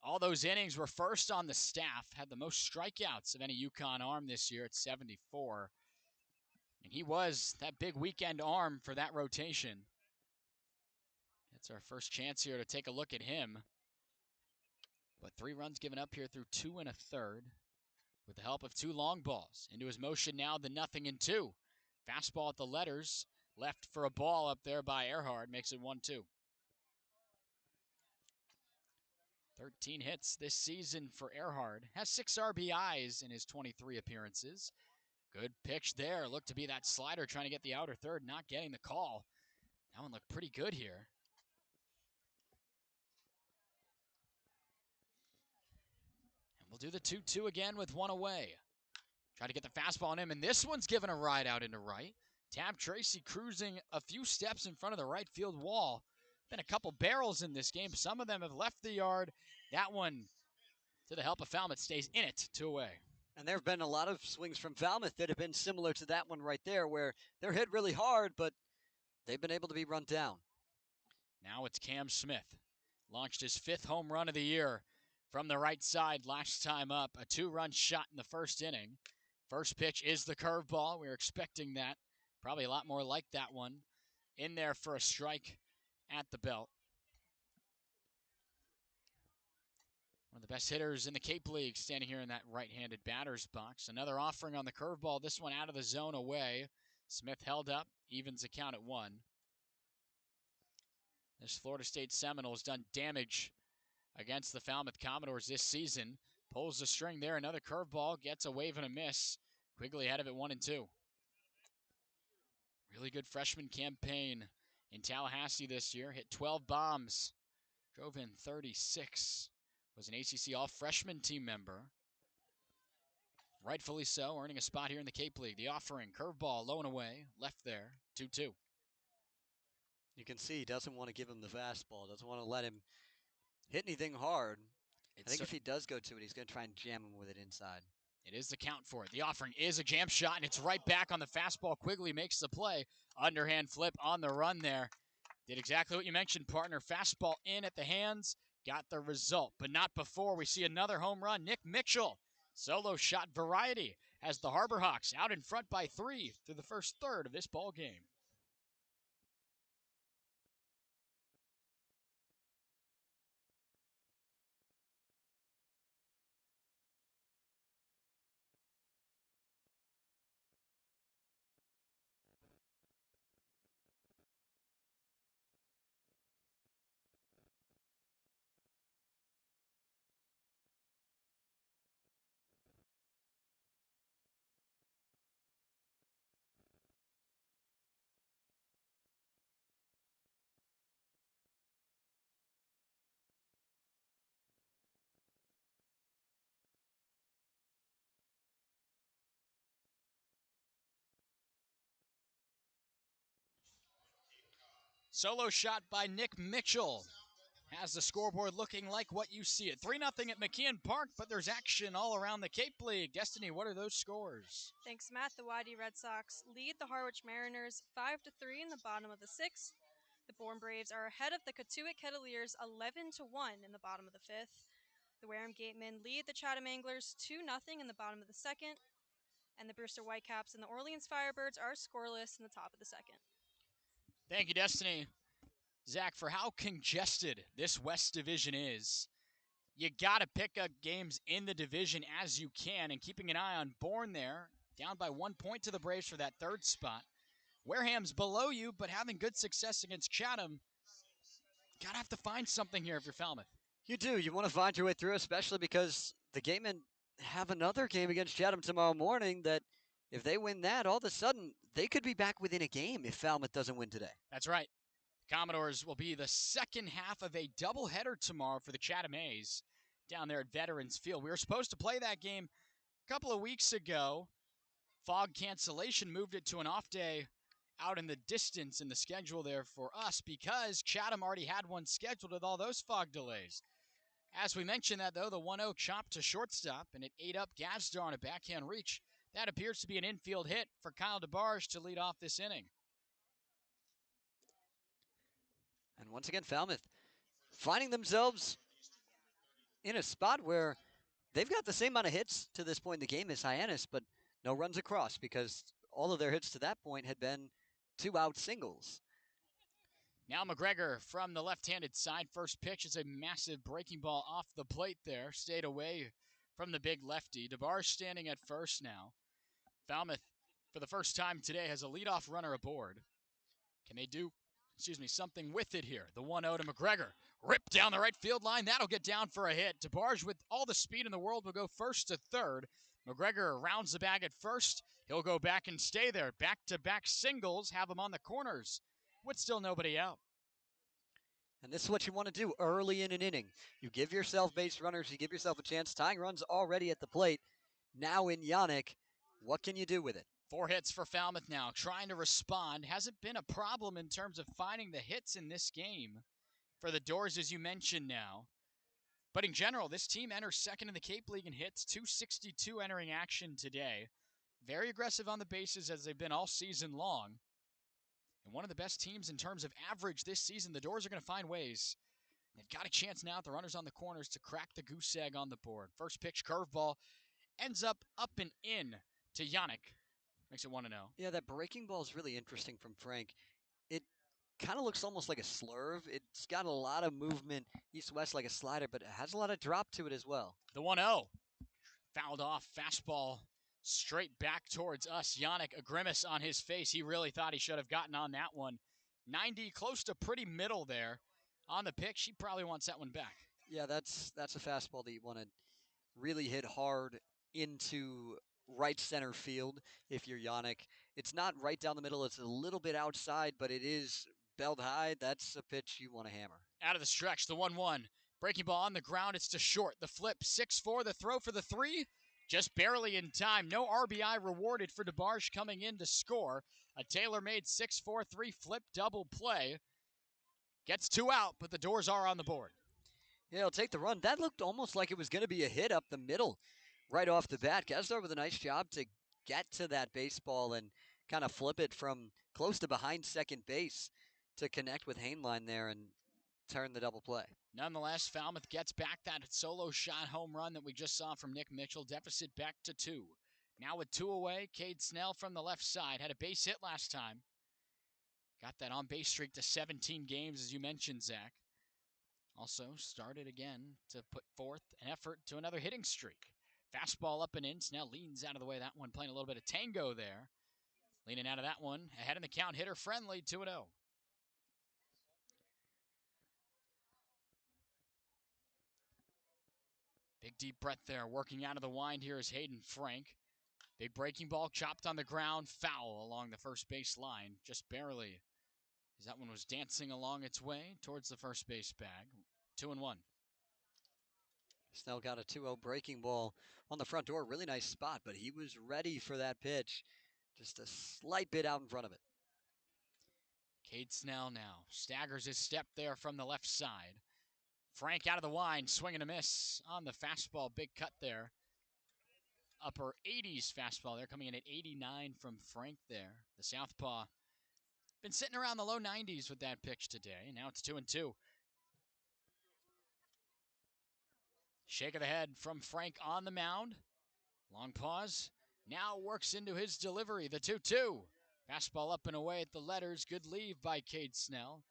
All those innings were first on the staff, had the most strikeouts of any UConn arm this year at 74. And he was that big weekend arm for that rotation. That's our first chance here to take a look at him. But 3 runs given up here through 2 1/3. with the help of 2 long balls. Into his motion now, the 0-2. Fastball at the letters, left for a ball up there by Earhart, makes it 1-2. 13 hits this season for Earhart. Has 6 RBIs in his 23 appearances. Good pitch there. Looked to be that slider trying to get the outer third, not getting the call. That one looked pretty good here. And we'll do the 2-2 again with 1 away. Try to get the fastball on him, and this one's given a ride out into right. Tab Tracy cruising a few steps in front of the right field wall. Been a couple barrels in this game. Some of them have left the yard. That one, to the help of Falmouth, stays in it, 2 away. And there have been a lot of swings from Falmouth that have been similar to that one right there, where they're hit really hard, but they've been able to be run down. Now it's Cam Smith. Launched his 5th home run of the year from the right side last time up. A 2-run shot in the first inning. First pitch is the curveball. We were expecting that. Probably a lot more like that one. In there for a strike at the belt. One of the best hitters in the Cape League standing here in that right-handed batter's box. Another offering on the curveball. This one out of the zone away. Smith held up. Evens the count at 1. This Florida State Seminole has done damage against the Falmouth Commodores this season. Pulls the string there. Another curveball. Gets a wave and a miss. Quigley ahead of it 1-2. Really good freshman campaign in Tallahassee this year. Hit 12 bombs. Drove in 36. Was an ACC all-freshman team member. Rightfully so, earning a spot here in the Cape League. The offering, curveball, low and away. Left there, 2-2. You can see he doesn't want to give him the fastball. Doesn't want to let him hit anything hard. I think if he does go to it, he's going to try and jam him with it inside. It is the count for it. The offering is a jam shot, and it's right back on the fastball. Quigley makes the play. Underhand flip on the run there. Did exactly what you mentioned, partner. Fastball in at the hands. Got the result, but not before we see another home run. Nick Mitchell, solo shot variety, has the Harbor Hawks out in front by 3 through the first third of this ball game. Solo shot by Nick Mitchell. Has the scoreboard looking like what you see it. 3-0 at McKeon Park, but there's action all around the Cape League. Destiny, what are those scores? Thanks, Matt. The YD Red Sox lead the Harwich Mariners 5-3 in the bottom of the 6th. The Bourne Braves are ahead of the Cotuit Kettleers 11-1 in the bottom of the 5th. The Wareham Gatemen lead the Chatham Anglers 2-0 in the bottom of the 2nd. And the Brewster Whitecaps and the Orleans Firebirds are scoreless in the top of the 2nd. Thank you, Destiny. Zach, for how congested this West Division is, you got to pick up games in the division as you can, and keeping an eye on Bourne there, down by 1 point to the Braves for that 3rd spot. Wareham's below you, but having good success against Chatham. Got to have to find something here if you're Falmouth. You do. You want to find your way through, especially because the Gatemen have another game against Chatham tomorrow morning that if they win that, all of a sudden, they could be back within a game if Falmouth doesn't win today. That's right. The Commodores will be the second half of a doubleheader tomorrow for the Chatham A's down there at Veterans Field. We were supposed to play that game a couple of weeks ago. Fog cancellation moved it to an off day out in the distance in the schedule there for us because Chatham already had one scheduled with all those fog delays. As we mentioned that, though, the 1-0 chop to shortstop, and it ate up Gazdar on a backhand reach. That appears to be an infield hit for Kyle DeBarge to lead off this inning. And once again, Falmouth finding themselves in a spot where they've got the same amount of hits to this point in the game as Hyannis, but no runs across because all of their hits to that point had been 2-out singles. Now McGregor from the left-handed side. First pitch is a massive breaking ball off the plate there. Stayed away from the big lefty. DeBarge standing at first now. Falmouth, for the first time today, has a leadoff runner aboard. Can they do, something with it here? The 1-0 to McGregor. Ripped down the right field line. That'll get down for a hit. DeBarge, with all the speed in the world, will go first to third. McGregor rounds the bag at first. He'll go back and stay there. Back-to-back singles have him on the corners with still nobody out. And this is what you want to do early in an inning. You give yourself base runners, you give yourself a chance. Tying runs already at the plate. Now in Yannick, what can you do with it? 4 hits for Falmouth now, trying to respond. Hasn't been a problem in terms of finding the hits in this game for the Doors, as you mentioned now. But in general, this team enters second in the Cape League in hits, 262 entering action today. Very aggressive on the bases as they've been all season long. And one of the best teams in terms of average this season. The Doors are going to find ways. They've got a chance now with the runners on the corners to crack the goose egg on the board. First pitch curveball ends up and in to Yannick. Makes it 1-0. Yeah, that breaking ball is really interesting from Frank. It kind of looks almost like a slurve. It's got a lot of movement east-west like a slider, but it has a lot of drop to it as well. The 1-0. Fouled off. Fastball straight back towards us. Yannick, a grimace on his face. He really thought he should have gotten on that one. 90, close to pretty middle there on the pitch. He probably wants that one back. Yeah, that's a fastball that you want to really hit hard into right center field if you're Yannick. It's not right down the middle. It's a little bit outside, but it is belled high. That's a pitch you want to hammer. Out of the stretch, the 1-1. Breaking ball on the ground. It's to short. The flip, 6-4. The throw for the 3. Just barely in time. No RBI rewarded for DeBarge coming in to score. A tailor-made 6-4-3 flip double play. Gets 2 out, but the Doors are on the board. Yeah, he'll take the run. That looked almost like it was going to be a hit up the middle right off the bat. Kesler with a nice job to get to that baseball and kind of flip it from close to behind second base to connect with Hainline there and turn the double play. Nonetheless, Falmouth gets back that solo shot home run that we just saw from Nick Mitchell. Deficit back to 2. Now with 2 away, Cade Snell from the left side. Had a base hit last time. Got that on-base streak to 17 games, as you mentioned, Zach. Also started again to put forth an effort to another hitting streak. Fastball up and in. Snell leans out of the way. That one playing a little bit of tango there. Leaning out of that one. Ahead in the count, hitter friendly, 2-0. Big deep breath there. Working out of the wind here is Hayden Frank. Big breaking ball chopped on the ground. Foul along the first base line. Just barely. As that one was dancing along its way towards the first base bag. 2-1. Snell got a 2-0 breaking ball on the front door. Really nice spot, but he was ready for that pitch. Just a slight bit out in front of it. Cade Snell now staggers his step there from the left side. Frank out of the wind, swing and a miss on the fastball. Big cut there. Upper 80s fastball there, coming in at 89 from Frank there. The southpaw been sitting around the low 90s with that pitch today. Now it's 2-2. Shake of the head from Frank on the mound. Long pause. Now works into his delivery. The 2-2. Fastball up and away at the letters. Good leave by Cade Snell.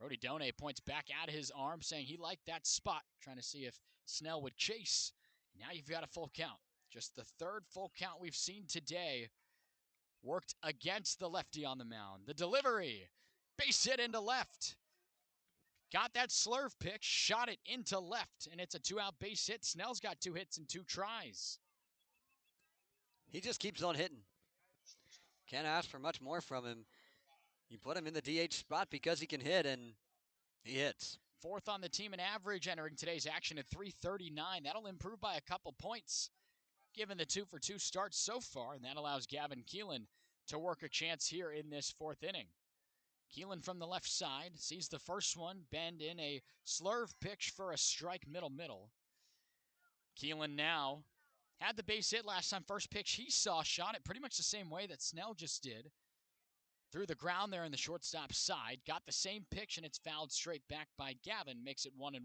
Rody Done points back at his arm, saying he liked that spot, trying to see if Snell would chase. Now you've got a full count. Just the 3rd full count we've seen today. Worked against the lefty on the mound. The delivery. Base hit into left. Got that slurve pitch, shot it into left, and it's a 2-out base hit. Snell's got 2 hits and 2 tries. He just keeps on hitting. Can't ask for much more from him. You put him in the DH spot because he can hit, and he hits. 4th on the team in average entering today's action at .339. That'll improve by a couple points given the 2-for-2 start so far, and that allows Gavin Keelan to work a chance here in this 4th inning. Keelan from the left side sees the first one bend in a slurve pitch for a strike middle. Keelan now had the base hit last time. First pitch he saw, shot it pretty much the same way that Snell just did. Through the ground there in the shortstop side. Got the same pitch, and it's fouled straight back by Gavin. Makes it 1-1.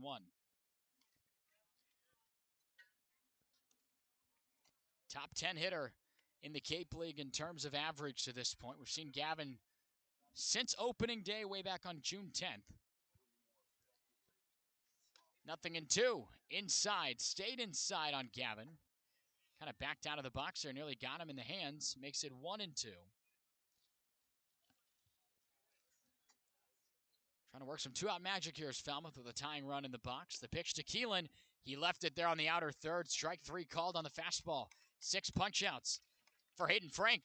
Top 10 hitter in the Cape League in terms of average to this point. We've seen Gavin since opening day way back on June 10th. 0-2. Inside, stayed inside on Gavin. Kind of backed out of the box there, nearly got him in the hands. Makes it 1-2. Trying to work some two-out magic here is Falmouth with a tying run in the box. The pitch to Keelan. He left it there on the outer third. Strike three called on the fastball. 6 punch-outs for Hayden Frank.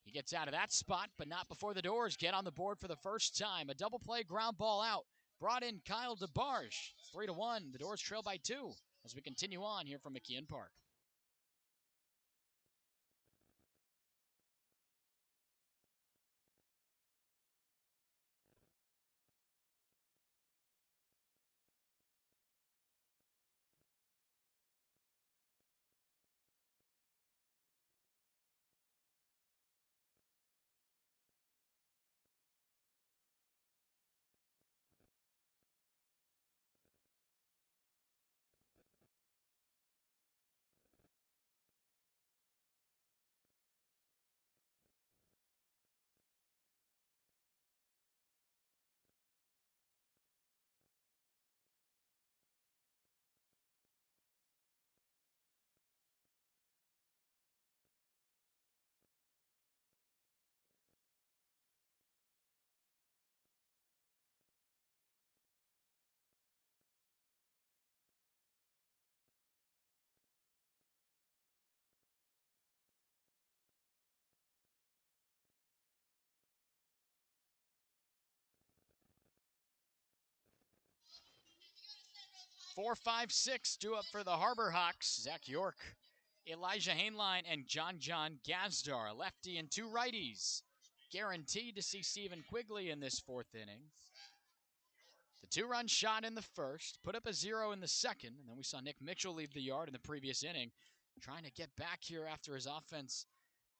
He gets out of that spot, but not before the Doors get on the board for the first time. A double play ground ball out. Brought in Kyle DeBarge. 3-1. The Doors trail by 2 as we continue on here from McKeon Park. Four, 5, 6 due up for the Harbor Hawks. Zach York, Elijah Hainline, and John Gazdar. A lefty and 2 righties. Guaranteed to see Stephen Quigley in this 4th inning. The 2-run shot in the first, put up a 0 in the second, and then we saw Nick Mitchell leave the yard in the previous inning. Trying to get back here after his offense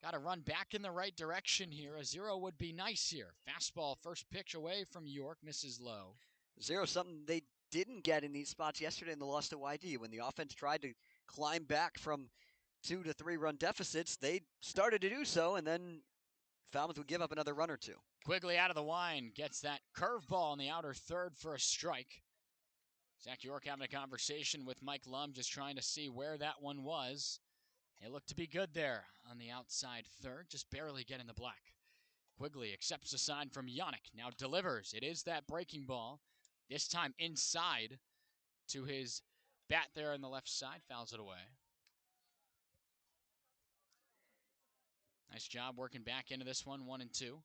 got to run back in the right direction here. A 0 would be nice here. Fastball, first pitch away from York, misses low. 0, something they didn't get in these spots yesterday in the loss to YD. When the offense tried to climb back from 2 to 3 run deficits, they started to do so, and then Falmouth would give up another run or 2. Quigley out of the line, gets that curveball on the outer third for a strike. Zach York having a conversation with Mike Lum, just trying to see where that one was. It looked to be good there on the outside third, just barely getting the black. Quigley accepts the sign from Yannick, now delivers. It is that breaking ball, this time inside to his bat there on the left side, fouls it away. Nice job working back into this one, 1-2.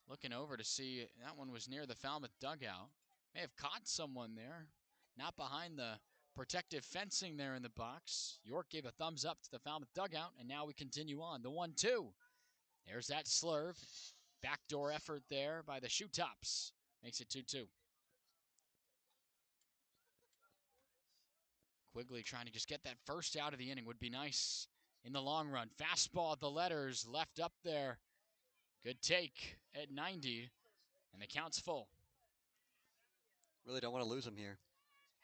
Looking over to see, that one was near the Falmouth dugout. May have caught someone there. Not behind the protective fencing there in the box. York gave a thumbs up to the Falmouth dugout, and now we continue on. The 1-2. There's that slurve. Backdoor effort there by the Shoe Tops. Makes it 2-2. Quigley trying to just get that first out of the inning would be nice in the long run. Fastball at the letters, left up there. Good take at 90, and the count's full. Really don't want to lose him here.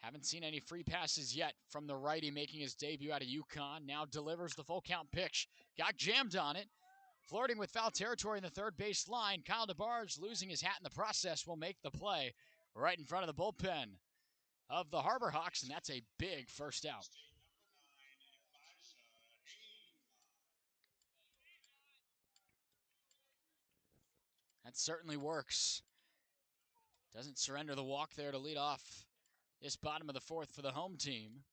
Haven't seen any free passes yet from the righty making his debut out of UConn. Now delivers the full count pitch. Got jammed on it. Flirting with foul territory in the third base line. Kyle DeBarge losing his hat in the process will make the play right in front of the bullpen of the Harbor Hawks, and that's a big first out. That certainly works. Doesn't surrender the walk there to lead off this bottom of the 4th for the home team.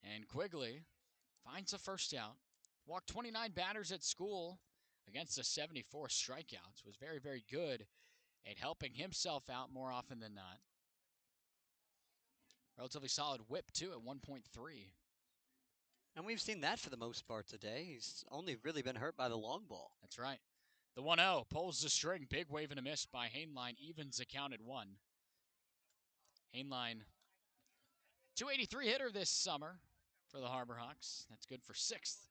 And Quigley finds a first out. Walked 29 batters at school against the 74 strikeouts. Was very, very good at helping himself out more often than not. Relatively solid whip, too, at 1.3. And we've seen that for the most part today. He's only really been hurt by the long ball. That's right. The 1-0 pulls the string. Big wave and a miss by Hainline. Evens the count at 1. Hainline, 283 hitter this summer for the Harbor Hawks. That's good for 6th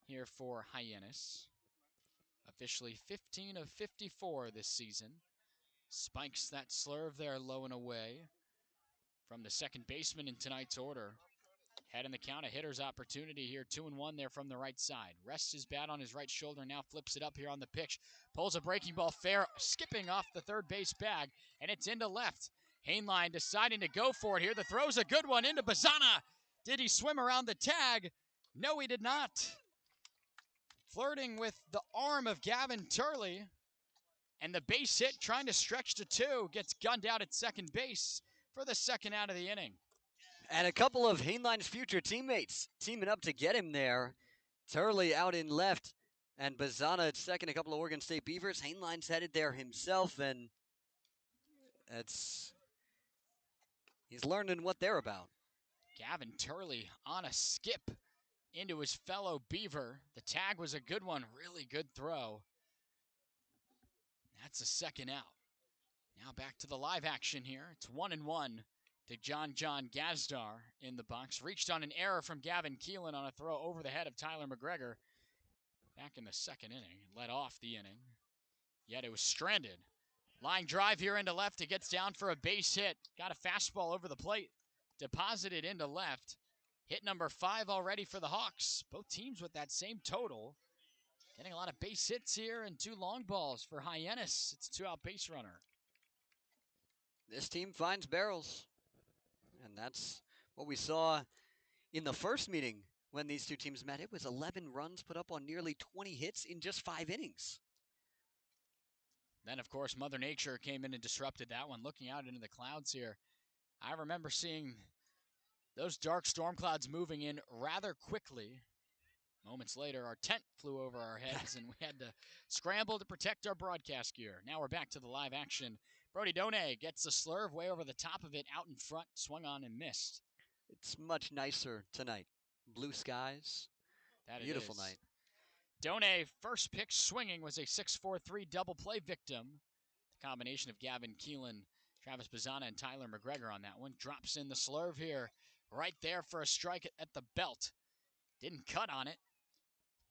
here for Hyannis. Officially 15 of 54 this season. Spikes that slurve there low and away from the second baseman in tonight's order. Head in the count, a hitter's opportunity here. 2-1 there from the right side. Rests his bat on his right shoulder, now flips it up here on the pitch. Pulls a breaking ball fair, skipping off the third base bag, and it's into left. Hainline deciding to go for it here. The throw's a good one into Bazana. Did he swim around the tag? No, he did not. Flirting with the arm of Gavin Turley. And the base hit, trying to stretch to 2, gets gunned out at second base for the second out of the inning. And a couple of Hainline's future teammates teaming up to get him there. Turley out in left, and Bazana at second. A couple of Oregon State Beavers. Hainline's headed there himself, and he's learning what they're about. Gavin Turley on a skip into his fellow Beaver. The tag was a good one, really good throw. That's a second out. Now back to the live action here. It's 1-1 to John Gazdar in the box. Reached on an error from Gavin Keelan on a throw over the head of Tyler McGregor. Back in the second inning, led off the inning. Yet it was stranded. Line drive here into left. It gets down for a base hit. Got a fastball over the plate. Deposited into left. Hit number 5 already for the Hawks. Both teams with that same total. Getting a lot of base hits here and 2 long balls for Hyannis. It's a 2-out base runner. This team finds barrels. And that's what we saw in the first meeting when these two teams met. It was 11 runs put up on nearly 20 hits in just 5 innings. Then, of course, Mother Nature came in and disrupted that one. Looking out into the clouds here, I remember seeing those dark storm clouds moving in rather quickly. Moments later, our tent flew over our heads, and we had to scramble to protect our broadcast gear. Now we're back to the live action. Brody Done gets the slurve way over the top of it, out in front, swung on and missed. It's much nicer tonight. Blue skies. That beautiful night. Done, first pitch swinging, was a 6-4-3 double play victim. The combination of Gavin Keelan, Travis Bazana, and Tyler McGregor on that one. Drops in the slurve here, right there for a strike at the belt. Didn't cut on it.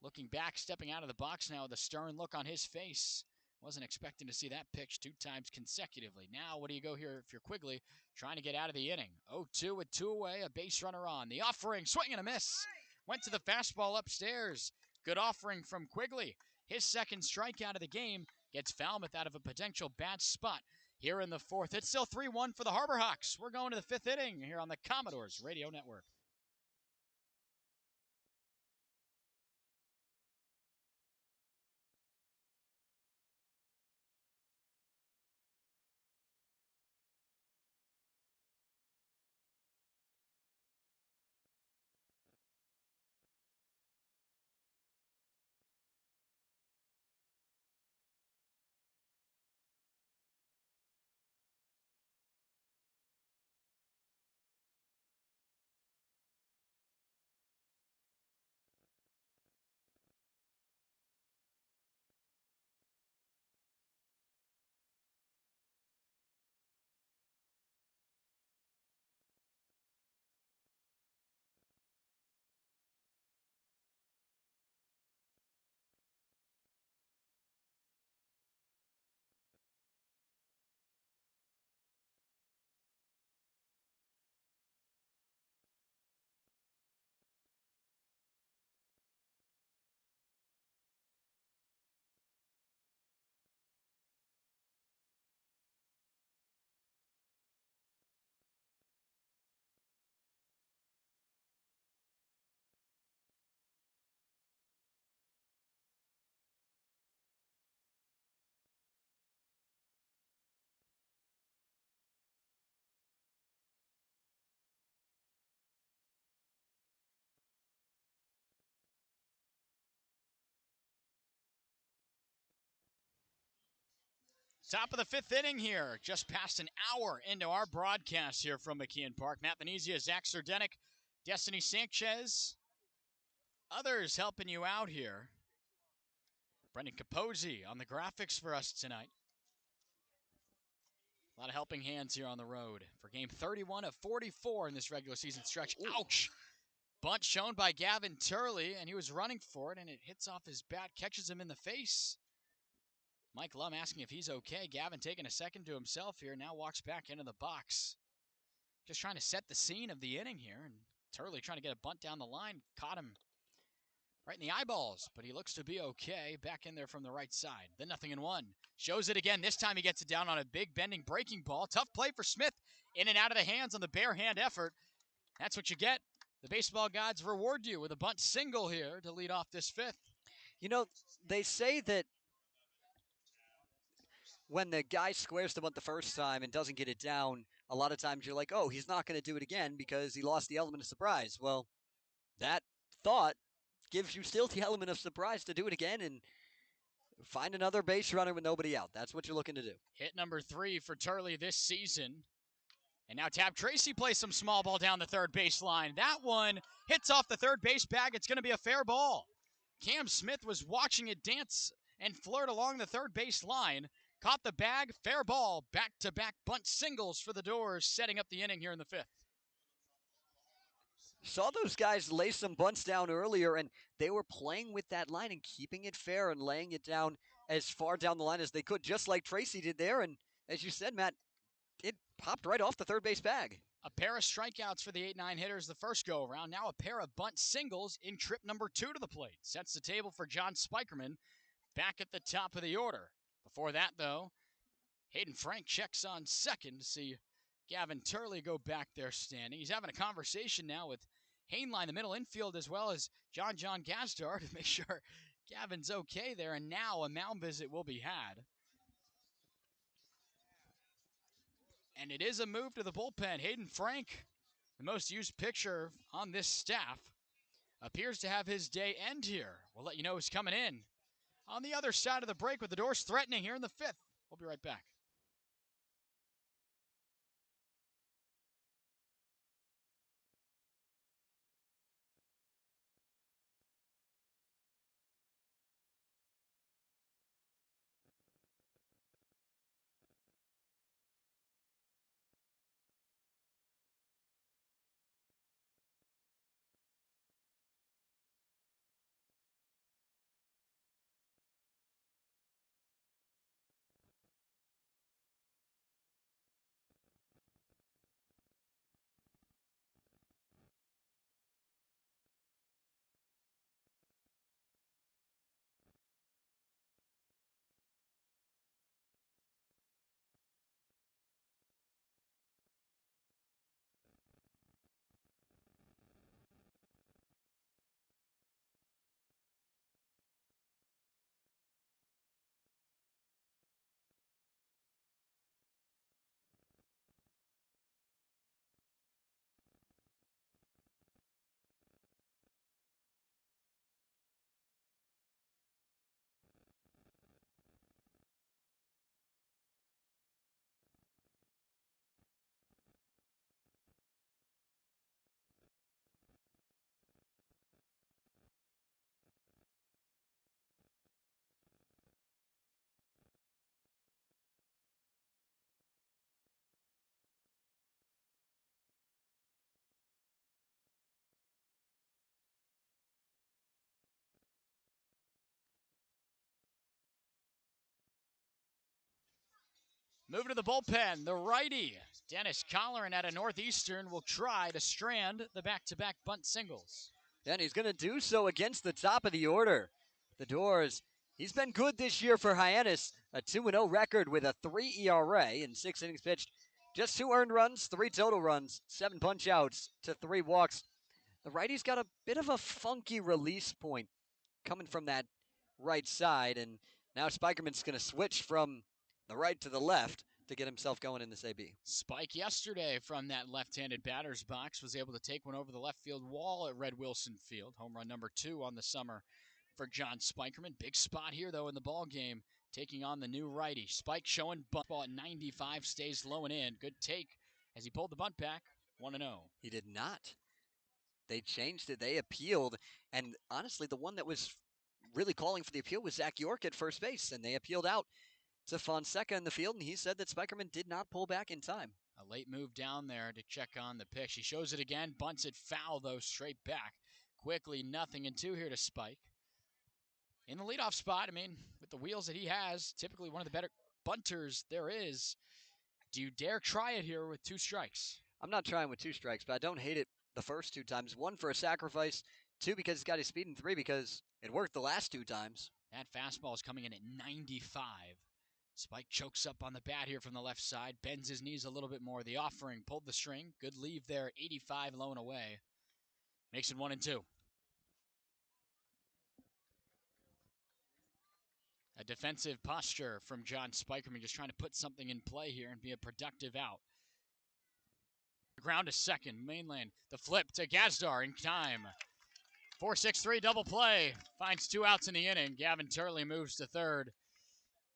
Looking back, stepping out of the box now with a stern look on his face. Wasn't expecting to see that pitch 2 times consecutively. Now, what do you go here if you're Quigley? Trying to get out of the inning. 0-2 with 2 away, a base runner on. The offering, swing and a miss. Went to the fastball upstairs. Good offering from Quigley. His second strikeout of the game gets Falmouth out of a potential bad spot here in the 4th. It's still 3-1 for the Harbor Hawks. We're going to the 5th inning here on the Commodores Radio Network. Top of the 5th inning here, just past an hour into our broadcast here from McKeon Park. Matt Venezia, Zach Sardenik, Destiny Sanchez, others helping you out here. Brendan Capozzi on the graphics for us tonight. A lot of helping hands here on the road for game 31 of 44 in this regular season stretch. Ooh. Ouch! Bunt shown by Gavin Turley, and he was running for it, and it hits off his bat, catches him in the face. Mike Lum asking if he's okay. Gavin taking a second to himself here, now walks back into the box. Just trying to set the scene of the inning here, and Turley trying to get a bunt down the line. Caught him right in the eyeballs, but he looks to be okay. Back in there from the right side. The 0-1. Shows it again. This time he gets it down on a big bending breaking ball. Tough play for Smith. In and out of the hands on the bare hand effort. That's what you get. The baseball gods reward you with a bunt single here to lead off this fifth. You know, they say that when the guy squares the bunt the first time and doesn't get it down, a lot of times you're like, oh, he's not going to do it again because he lost the element of surprise. Well, that thought gives you still the element of surprise to do it again and find another base runner with nobody out. That's what you're looking to do. Hit number 3 for Turley this season. And now Tab Tracy plays some small ball down the third baseline. That one hits off the third base bag. It's going to be a fair ball. Cam Smith was watching it dance and flirt along the third base line. Caught the bag, fair ball, back-to-back bunt singles for the Doors, setting up the inning here in the fifth. Saw those guys lay some bunts down earlier, and they were playing with that line and keeping it fair and laying it down as far down the line as they could, just like Tracy did there. And as you said, Matt, it popped right off the third base bag. A pair of strikeouts for the 8-9 hitters the first go-around. Now a pair of bunt singles in trip number 2 to the plate. Sets the table for John Spikerman back at the top of the order. Before that, though, Hayden Frank checks on second to see Gavin Turley go back there standing. He's having a conversation now with Hainline, the middle infield, as well as John Gazdar to make sure Gavin's okay there. And now a mound visit will be had. And it is a move to the bullpen. Hayden Frank, the most used pitcher on this staff, appears to have his day end here. We'll let you know who's coming in on the other side of the break with the Doors threatening here in the fifth. We'll be right back. Moving to the bullpen, the righty, Dennis Colleran out of Northeastern will try to strand the back-to-back bunt singles. And he's going to do so against the top of the order. The Doors, he's been good this year for Hyannis, a 2-0 record with a 3 ERA in 6 innings pitched. Just 2 earned runs, 3 total runs, 7 punch-outs to 3 walks. The righty's got a bit of a funky release point coming from that right side, and now Spikerman's going to switch from the right to the left to get himself going in this AB. Spike yesterday from that left-handed batter's box was able to take one over the left field wall at Red Wilson Field. Home run number 2 on the summer for John Spikerman. Big spot here, though, in the ball game, taking on the new righty. Spike showing bunt ball at 95, stays low and in. Good take as he pulled the bunt back, 1-0. He did not. They changed it. They appealed, and honestly, the one that was really calling for the appeal was Zach York at first base, and they appealed out to Fonseca in the field, and he said that Spikerman did not pull back in time. A late move down there to check on the pitch. He shows it again, bunts it foul, though, straight back. Quickly, 0-2 here to Spike. In the leadoff spot, I mean, with the wheels that he has, typically one of the better bunters there is. Do you dare try it here with 2 strikes? I'm not trying with 2 strikes, but I don't hate it the first 2 times. 1 for a sacrifice, 2 because he's got his speed, and 3 because it worked the last 2 times. That fastball is coming in at 95. Spike chokes up on the bat here from the left side, bends his knees a little bit more. The offering pulled the string. Good leave there, 85 low and away. Makes it 1-2. A defensive posture from John Spikerman, just trying to put something in play here and be a productive out. Ground to second, Mainland. The flip to Gazdar in time. 4-6-3 double play. Finds 2 outs in the inning. Gavin Turley moves to third.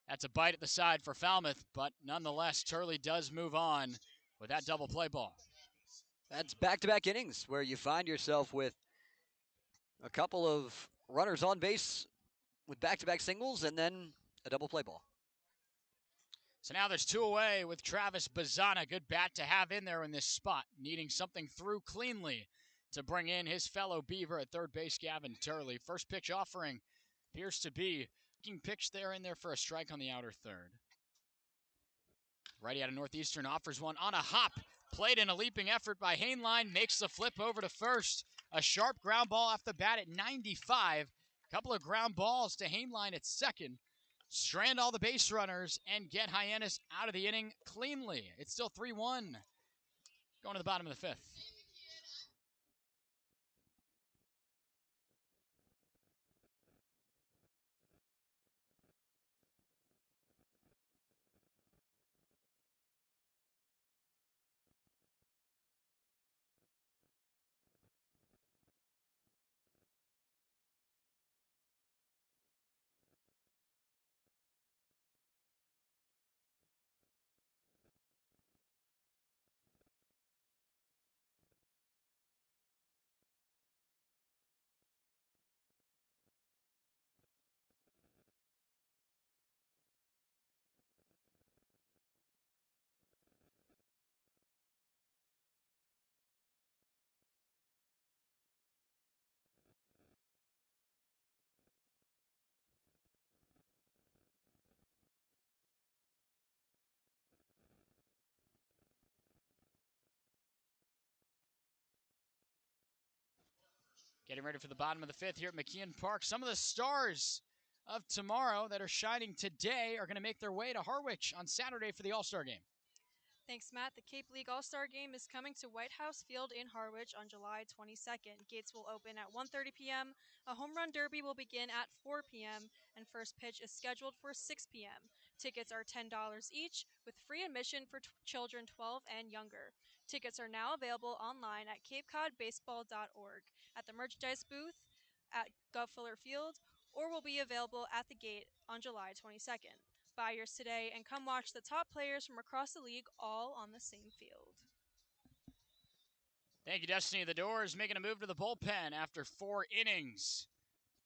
That's a bite at the side for Falmouth, but nonetheless, Turley does move on with that double play ball. That's back-to-back innings where you find yourself with a couple of runners on base with back-to-back singles and then a double play ball. So now there's 2 away with Travis Bazana. Good bat to have in there in this spot, needing something through cleanly to bring in his fellow Beaver at third base, Gavin Turley. First pitch offering appears to be looking pitch there in there for a strike on the outer third. Righty out of Northeastern offers one on a hop. Played in a leaping effort by Hainline. Makes the flip over to first. A sharp ground ball off the bat at 95. Couple of ground balls to Hainline at second. Strand all the base runners and get Hyannis out of the inning cleanly. It's still 3-1 going to the bottom of the 5th. Getting ready for the bottom of the 5th here at McKeon Park. Some of the stars of tomorrow that are shining today are going to make their way to Harwich on Saturday for the All-Star Game. Thanks, Matt. The Cape League All-Star Game is coming to White House Field in Harwich on July 22nd. Gates will open at 1:30 p.m. A home run derby will begin at 4 p.m. and first pitch is scheduled for 6 p.m. Tickets are $10 each with free admission for children 12 and younger. Tickets are now available online at capecodbaseball.org, at the merchandise booth at Gov Fuller Field, or will be available at the gate on July 22nd. Buy yours today and come watch the top players from across the league all on the same field. Thank you, Destiny. The Doors making a move to the bullpen after 4 innings.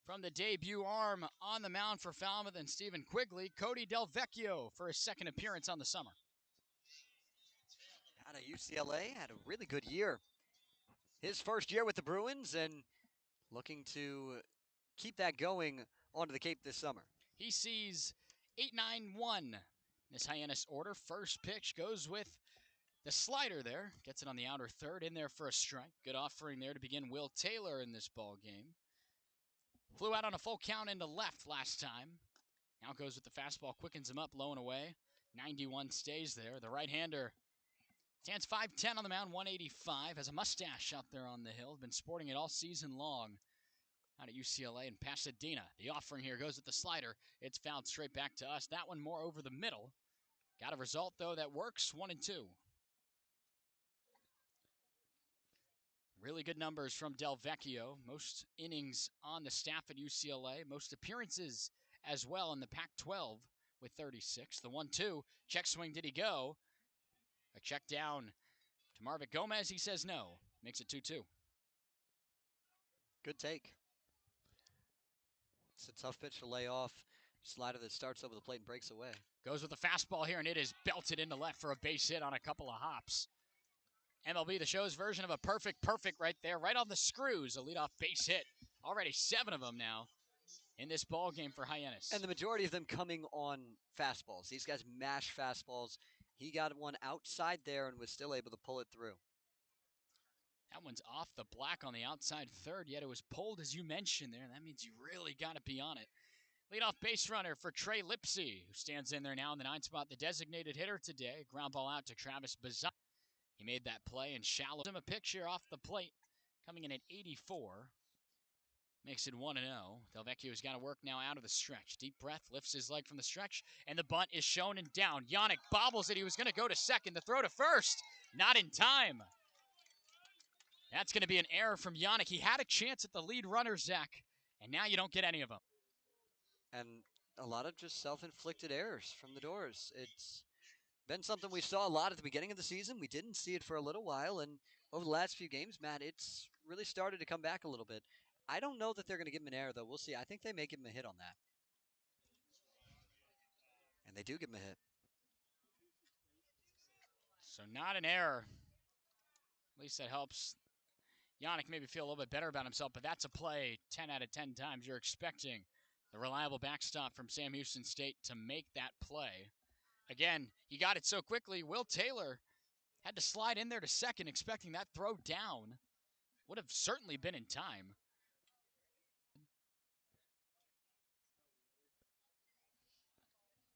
From the debut arm on the mound for Falmouth and Stephen Quigley, Cody Del Vecchio for his second appearance on the summer. Out of UCLA, had a really good year. His first year with the Bruins and looking to keep that going onto the Cape this summer. He sees 8-9-1 this Hyannis order. First pitch goes with the slider there. Gets it on the outer third, in there for a strike. Good offering there to begin Will Taylor in this ball game. Flew out on a full count into left last time. Now goes with the fastball, quickens him up low and away. 91 stays there. The right-hander stands 5'10 on the mound, 185. Has a mustache out there on the hill. Been sporting it all season long out at UCLA and Pasadena. The offering here goes with the slider. It's fouled straight back to us. That one more over the middle. Got a result, though, that works. 1-2. Really good numbers from Del Vecchio. Most innings on the staff at UCLA. Most appearances as well in the Pac-12 with 36. The 1-2. Check swing, did he go? A check down to Marvin Gomez. He says no. Makes it 2-2. Good take. It's a tough pitch to lay off. Slider that starts over the plate and breaks away. Goes with the fastball here, and it is belted into left for a base hit on a couple of hops. MLB The Show's version of a perfect right there, right on the screws. A leadoff base hit. Already 7 of them now in this ball game for Hyannis. And the majority of them coming on fastballs. These guys mash fastballs. He got one outside there and was still able to pull it through. That one's off the black on the outside third, yet it was pulled as you mentioned there. That means you really got to be on it. Leadoff base runner for Trey Lipsy, who stands in there now in the 9th spot, the designated hitter today. Ground ball out to Travis Bazan. He made that play and shallow him a picture off the plate, coming in at 84. Makes it 1-0. Delvecchio's got to work now out of the stretch. Deep breath, lifts his leg from the stretch, and the bunt is shown and down. Hyannis bobbles it. He was going to go to second. The throw to first, not in time. That's going to be an error from Hyannis. He had a chance at the lead runner, Zach, and now you don't get any of them. And a lot of just self-inflicted errors from the Doors. It's been something we saw a lot at the beginning of the season. We didn't see it for a little while, and over the last few games, Matt, it's really started to come back a little bit. I don't know that they're going to give him an error, though. We'll see. I think they may give him a hit on that. And they do give him a hit. So not an error. At least that helps Hyannis maybe feel a little bit better about himself, but that's a play 10 out of 10 times you're expecting the reliable backstop from Sam Houston State to make that play. Again, he got it so quickly. Will Taylor had to slide in there to second, expecting that throw down. Would have certainly been in time.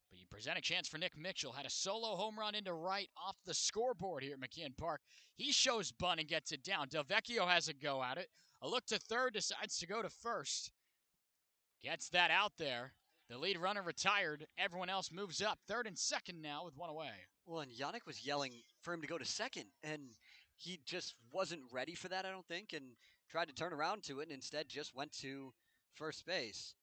But you present a chance for Nick Mitchell. Had a solo home run into right off the scoreboard here at McKeon Park. He shows bunt and gets it down. Delvecchio has a go at it. A look to third, decides to go to first. Gets that out there. The lead runner retired. Everyone else moves up. Third and second now with one away. Well, and Hyannis was yelling for him to go to second, and he just wasn't ready for that, I don't think, and tried to turn around to it, and instead just went to first base.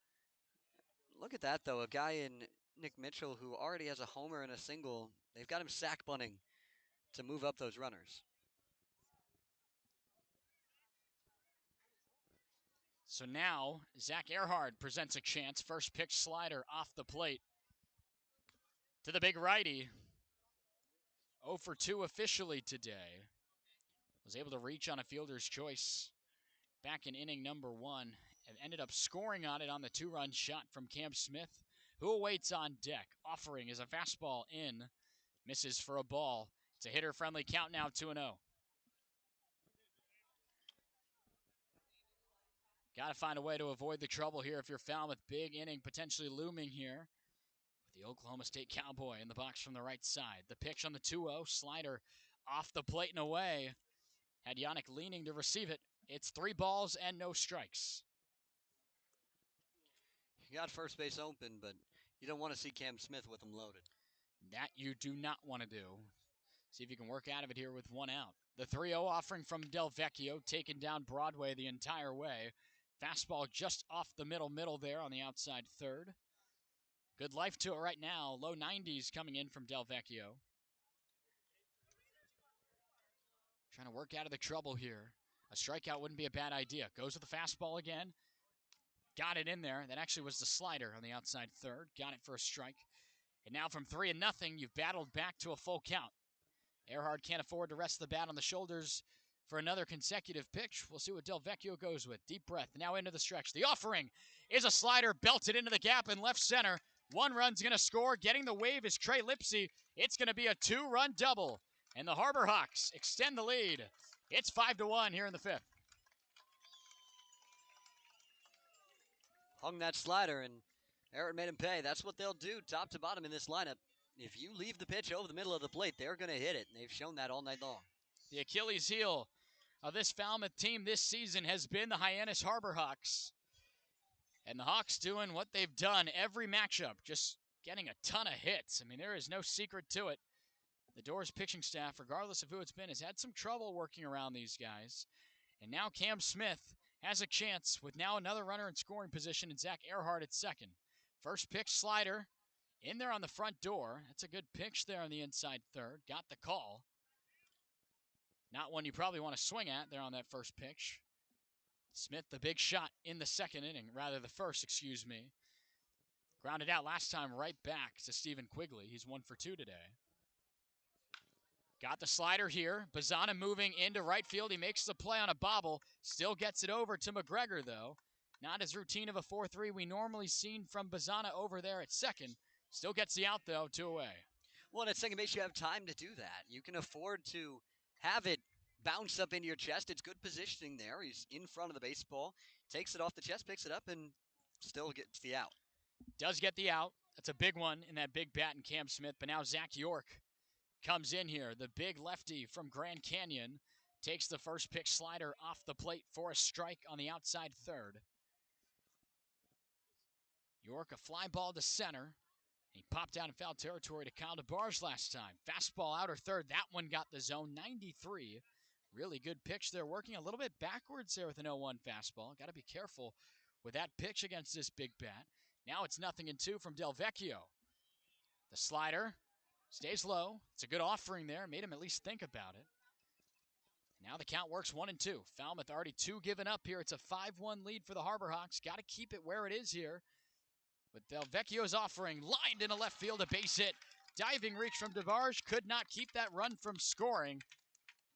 Look at that, though. A guy in Nick Mitchell who already has a homer and a single. They've got him sack bunting to move up those runners. So now, Zach Earhart presents a chance. First pitch slider off the plate to the big righty. 0 for 2 officially today. Was able to reach on a fielder's choice back in inning number 1. And ended up scoring on it on the 2-run shot from Cam Smith, who awaits on deck. Offering is a fastball in. Misses for a ball. It's a hitter-friendly count now, 2-0. Got to find a way to avoid the trouble here if you're Falmouth. Big inning potentially looming here with the Oklahoma State Cowboy in the box from the right side. The pitch on the 2-0, slider off the plate and away. Had Hyannis leaning to receive it. It's 3 balls and no strikes. You got first base open, but you don't want to see Cam Smith with him loaded. That you do not want to do. See if you can work out of it here with 1 out. The 3-0 offering from Delvecchio, taken down Broadway the entire way. Fastball just off the middle there on the outside third. Good life to it right now. Low 90s coming in from Delvecchio. Trying to work out of the trouble here. A strikeout wouldn't be a bad idea. Goes with the fastball again. Got it in there. That actually was the slider on the outside third. Got it for a strike. And now from 3-0, you've battled back to a full count. Earhart can't afford to rest the bat on the shoulders for another consecutive pitch. We'll see what Delvecchio goes with. Deep breath. Now into the stretch. The offering is a slider belted into the gap in left center. 1 run's going to score. Getting the wave is Trey Lipsy. It's going to be a 2-run double. And the Harbor Hawks extend the lead. It's 5-1 here in the 5th. Hung that slider, and Earhart made him pay. That's what they'll do top to bottom in this lineup. If you leave the pitch over the middle of the plate, they're going to hit it, and they've shown that all night long. The Achilles heel of this Falmouth team this season has been the Hyannis Harbor Hawks. And the Hawks doing what they've done every matchup, just getting a ton of hits. I mean, there is no secret to it. The Doors pitching staff, regardless of who it's been, has had some trouble working around these guys. And now Cam Smith has a chance with now another runner in scoring position and Zach Earhart at second. First pitch slider in there on the front door. That's a good pitch there on the inside third. Got the call. Not one you probably want to swing at there on that first pitch. Smith, the big shot in the second inning, rather the first, excuse me. Grounded out last time right back to Stephen Quigley. He's 1 for 2 today. Got the slider here. Bazana moving into right field. He makes the play on a bobble. Still gets it over to McGregor, though. Not as routine of a 4-3 we normally seen from Bazana over there at second. Still gets the out, though, 2 away. Well, and at second base, you have time to do that. You can afford to have it bounce up into your chest. It's good positioning there. He's in front of the baseball, takes it off the chest, picks it up, and still gets the out. Does get the out. That's a big one in that big bat in Cam Smith. But now Zach York comes in here. The big lefty from Grand Canyon takes the first pitch slider off the plate for a strike on the outside third. York, a fly ball to center. He popped out in foul territory to Kyle DeBarge last time. Fastball outer third. That one got the zone. 93. Really good pitch there. Working a little bit backwards there with an 0-1 fastball. Got to be careful with that pitch against this big bat. Now it's 0-2 from Del Vecchio. The slider stays low. It's a good offering there. Made him at least think about it. Now the count works 1-2. Falmouth already 2 given up here. It's a 5-1 lead for the Harbor Hawks. Got to keep it where it is here. But Del Vecchio's offering, lined into left field, a base hit. Diving reach from DeBarge, could not keep that run from scoring.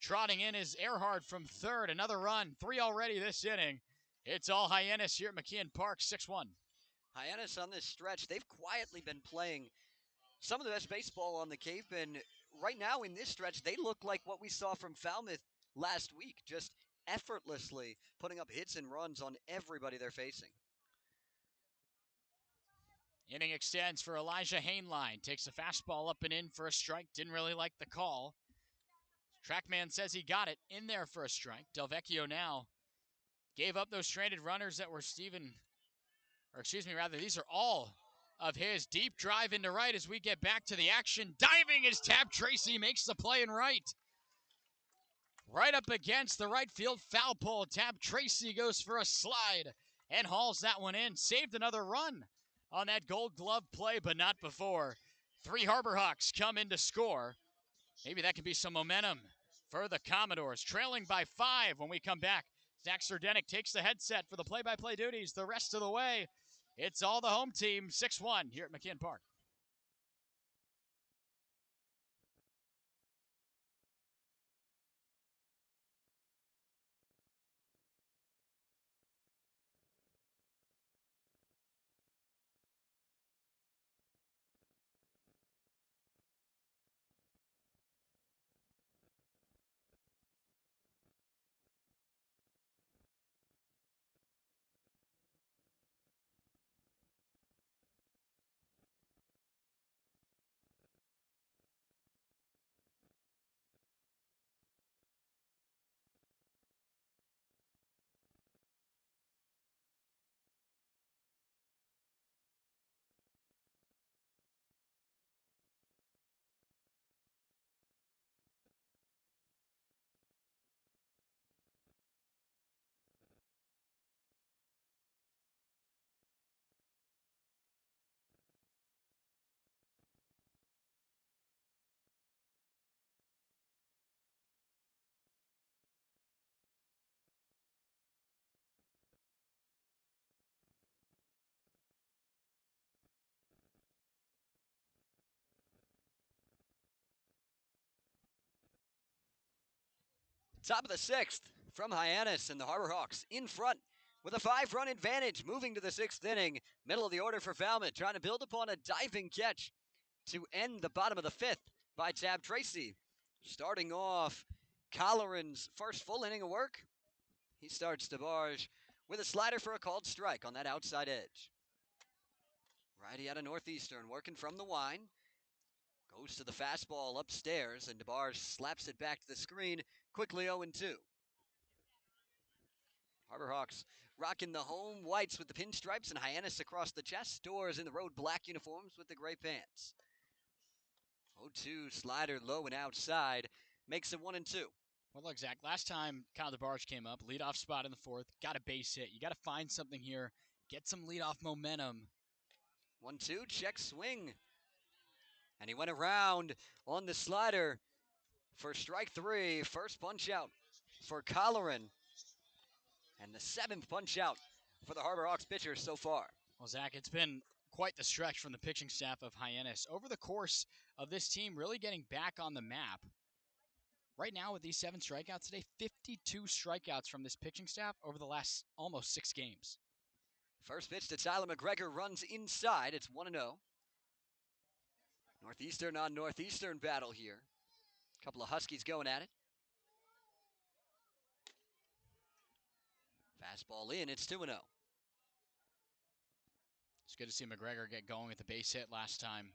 Trotting in is Earhart from third, another run. 3 already this inning. It's all Hyannis here at McKeon Park, 6-1. Hyannis on this stretch, they've quietly been playing some of the best baseball on the Cape, and right now in this stretch, they look like what we saw from Falmouth last week, just effortlessly putting up hits and runs on everybody they're facing. Inning extends for Elijah Hainline. Takes a fastball up and in for a strike. Didn't really like the call. Trackman says he got it in there for a strike. Del Vecchio now gave up those stranded runners that were these are all of his. Deep drive into right as we get back to the action. Diving is Tab Tracy, makes the play in right. Right up against the right field foul pole. Tab Tracy goes for a slide and hauls that one in. Saved another run on that Gold Glove play, but not before. 3 Harbor Hawks come in to score. Maybe that can be some momentum for the Commodores. Trailing by 5 when we come back. Zach Serdenik takes the headset for the play-by-play duties the rest of the way. It's all the home team, 6-1 here at McKeon Park. Top of the 6th from Hyannis, and the Harbor Hawks in front with a 5-run advantage, moving to the 6th inning. Middle of the order for Falmouth, trying to build upon a diving catch to end the bottom of the 5th by Tab Tracy. Starting off Colleran's first full inning of work. He starts DeBarge with a slider for a called strike on that outside edge. Righty out of Northeastern, working from the wine. Goes to the fastball upstairs, and DeBarge slaps it back to the screen. Quickly 0-2. Harbor Hawks rocking the home whites with the pinstripes and Hyannis across the chest. Stores in the road black uniforms with the gray pants. 0-2 slider low and outside. Makes it 1-2. Well, look, Zach, last time Kyle DeBarge came up, leadoff spot in the 4th, got a base hit. You got to find something here. Get some leadoff momentum. 1-2, check swing. And he went around on the slider for strike 3. First punch out for Colleran. And the 7th punch out for the Harbor Hawks pitchers so far. Well, Zach, it's been quite the stretch from the pitching staff of Hyannis. Over the course of this team really getting back on the map. Right now with these 7 strikeouts today, 52 strikeouts from this pitching staff over the last almost 6 games. First pitch to Tyler McGregor runs inside. It's 1-0. Northeastern on Northeastern battle here. A couple of Huskies going at it. Fastball in, it's 2-0. It's good to see McGregor get going with the base hit last time.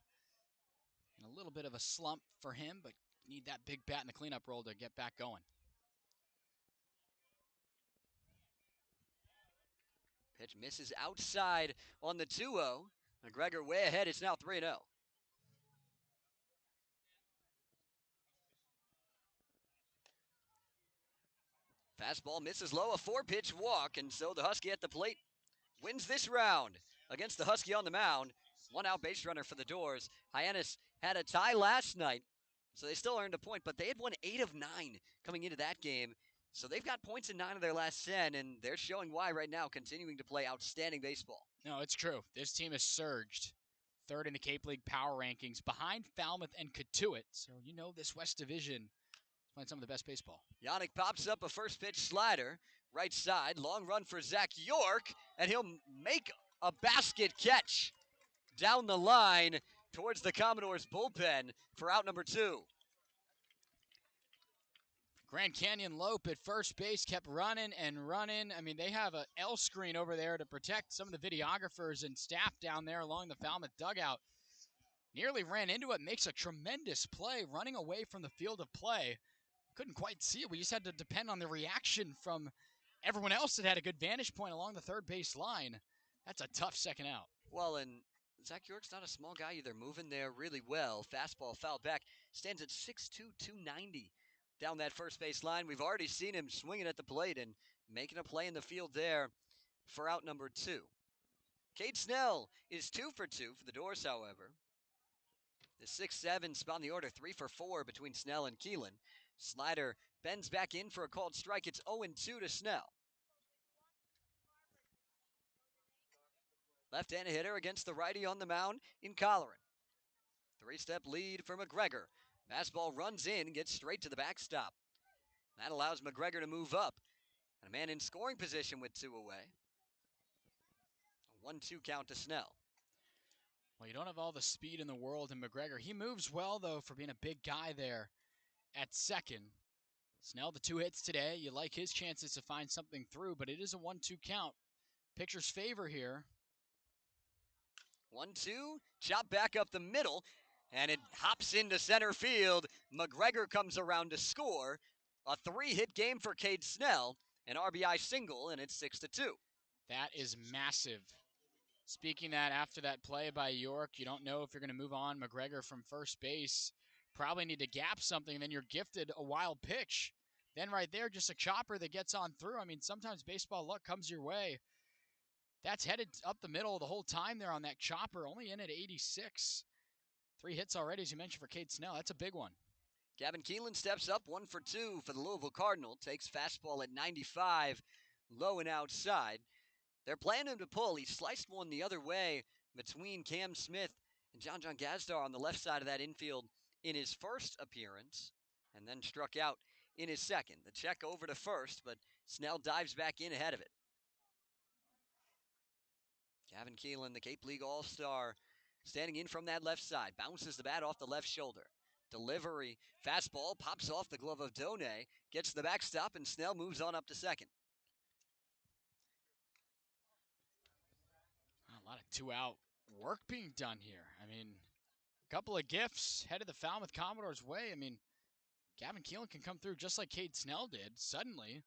And a little bit of a slump for him, but need that big bat in the cleanup role to get back going. Pitch misses outside on the 2-0. McGregor way ahead, it's now 3-0. Fastball misses low, a 4-pitch walk, and so the Husky at the plate wins this round against the Husky on the mound. 1 out base runner for the Doors. Hyannis had a tie last night, so they still earned a point, but they had won 8 of 9 coming into that game. So they've got points in 9 of their last 10, and they're showing why right now, continuing to play outstanding baseball. No, it's true. This team has surged. 3rd in the Cape League power rankings, behind Falmouth and Katuitt. So you know this West Division is playing some of the best baseball. Yannick pops up a first pitch slider, right side, long run for Zach York, and he'll make a basket catch down the line towards the Commodores bullpen for out number 2. Grand Canyon Lope at first base kept running and running. I mean, they have a L screen over there to protect some of the videographers and staff down there along the Falmouth dugout. Nearly ran into it, makes a tremendous play, running away from the field of play. Couldn't quite see it. We just had to depend on the reaction from everyone else that had a good vantage point along the third base line. That's a tough second out. Well, and Zach York's not a small guy either, moving there really well. Fastball fouled back, stands at 6'2", 290 down that first base line. We've already seen him swinging at the plate and making a play in the field there for out number 2. Cade Snell is 2 for 2 for the Doors, however. The 6-7 spot in the order, 3 for 4 between Snell and Keelan. Slider bends back in for a called strike. It's 0-2 to Snell. Left-handed hitter against the righty on the mound in Colleran. 3-step lead for McGregor. Fastball runs in, gets straight to the backstop. That allows McGregor to move up. And a man in scoring position with 2 away. A 1-2 count to Snell. Well, you don't have all the speed in the world in McGregor. He moves well, though, for being a big guy there at second. Snell, the 2 hits today. You like his chances to find something through, but it is a 1-2 count. Pitcher's favor here. 1-2, chop back up the middle, and it hops into center field. McGregor comes around to score. A 3-hit game for Cade Snell, an RBI single, and it's 6-2. That is massive. Speaking that after that play by York, you don't know if you're going to move on McGregor from first base. Probably need to gap something, and then you're gifted a wild pitch. Then right there, just a chopper that gets on through. I mean, sometimes baseball luck comes your way. That's headed up the middle the whole time there on that chopper, only in at 86. 3 hits already, as you mentioned, for Cade Snell. That's a big one. Gavin Keelan steps up, 1 for 2 for the Louisville Cardinal. Takes fastball at 95, low and outside. They're planning him to pull. He sliced one the other way between Cam Smith and John Gazdar on the left side of that infield in his first appearance, and then struck out in his second. The check over to first, but Snell dives back in ahead of it. Gavin Keelan, the Cape League All-Star, standing in from that left side. Bounces the bat off the left shoulder. Delivery, fastball, pops off the glove of Done, gets the backstop, and Snell moves on up to second. A lot of 2-out work being done here. I mean, a couple of gifts headed the Falmouth Commodores' way. I mean, Gavin Keelan can come through just like Cade Snell did suddenly.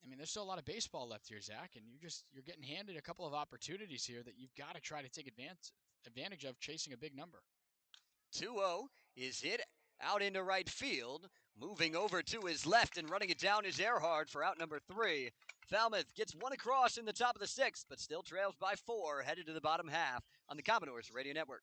I mean, there's still a lot of baseball left here, Zach, and you're getting handed a couple of opportunities here that you've got to try to take advantage of, chasing a big number. 2-0 is hit out into right field. Moving over to his left and running it down is Earhart for out number 3. Falmouth gets 1 across in the top of the 6th, but still trails by 4, headed to the bottom half on the Commodores Radio Network.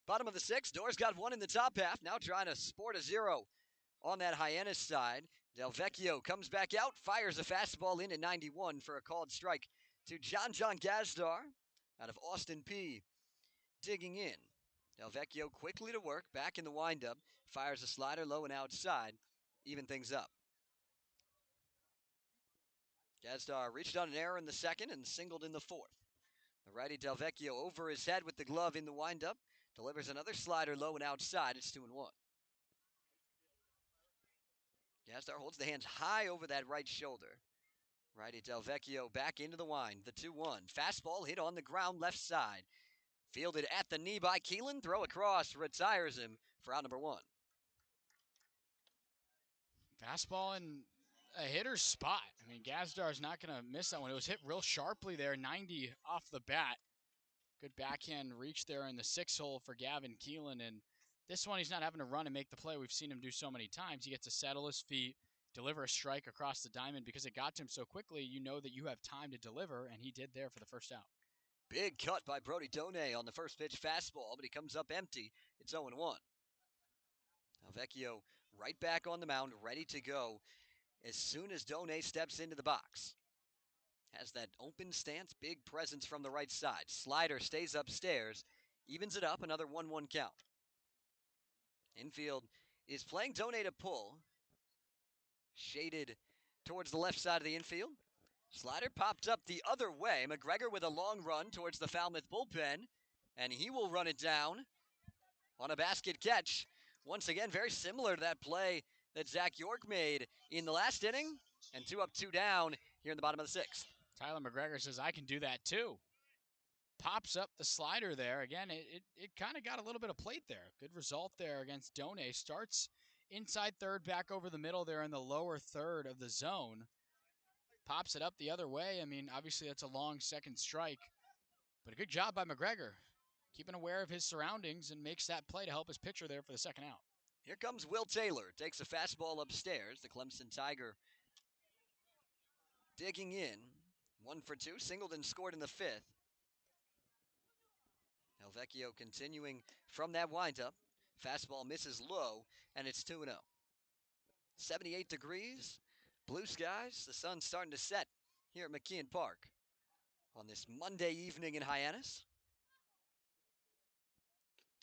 Bottom of the 6th, Doors got one in the top half. Now trying to sport a 0 on that Hyannis side. Del Vecchio comes back out, fires a fastball in at 91 for a called strike to John Gazdar out of Austin P. Digging in. Del Vecchio quickly to work, back in the windup, fires a slider low and outside, even things up. Gazdar reached on an error in the second and singled in the fourth. The righty Del Vecchio over his head with the glove in the windup, delivers another slider low and outside. It's 2-1. Gazdar holds the hands high over that right shoulder. Righty Del Vecchio back into the wind. The 2-1. Fastball hit on the ground left side. Fielded at the knee by Keelan. Throw across. Retires him for out number 1. Fastball in a hitter's spot. I mean, Gazdar's not going to miss that one. It was hit real sharply there, 90 off the bat. Good backhand reach there in the 6 hole for Gavin Keelan. And this one, he's not having to run and make the play. We've seen him do so many times. He gets to settle his feet, deliver a strike across the diamond. Because it got to him so quickly, you know that you have time to deliver, and he did there for the first out. Big cut by Brody Donay on the first pitch fastball, but he comes up empty. It's 0-1. Now Vecchio right back on the mound, ready to go as soon as Donay steps into the box. Has that open stance, big presence from the right side. Slider stays upstairs, evens it up, another 1-1 count. Infield is playing Donay to pull. Shaded towards the left side of the infield. Slider popped up the other way. McGregor with a long run towards the Falmouth bullpen, and he will run it down on a basket catch. Once again, very similar to that play that Zach York made in the last inning, and 2 up, 2 down here in the bottom of the 6th. Tyler McGregor says, I can do that too. Pops up the slider there. Again, it kind of got a little bit of plate there. Good result there against Donay. Starts inside third, back over the middle there in the lower third of the zone. Pops it up the other way. I mean, obviously that's a long second strike, but a good job by McGregor. Keeping aware of his surroundings and makes that play to help his pitcher there for the second out. Here comes Will Taylor. Takes a fastball upstairs. The Clemson Tiger digging in. 1 for 2. Singled and scored in the 5th. Del Vecchio continuing from that windup. Fastball misses low, and it's 2-0. 78 degrees. Blue skies. The sun's starting to set here at McKeon Park on this Monday evening in Hyannis.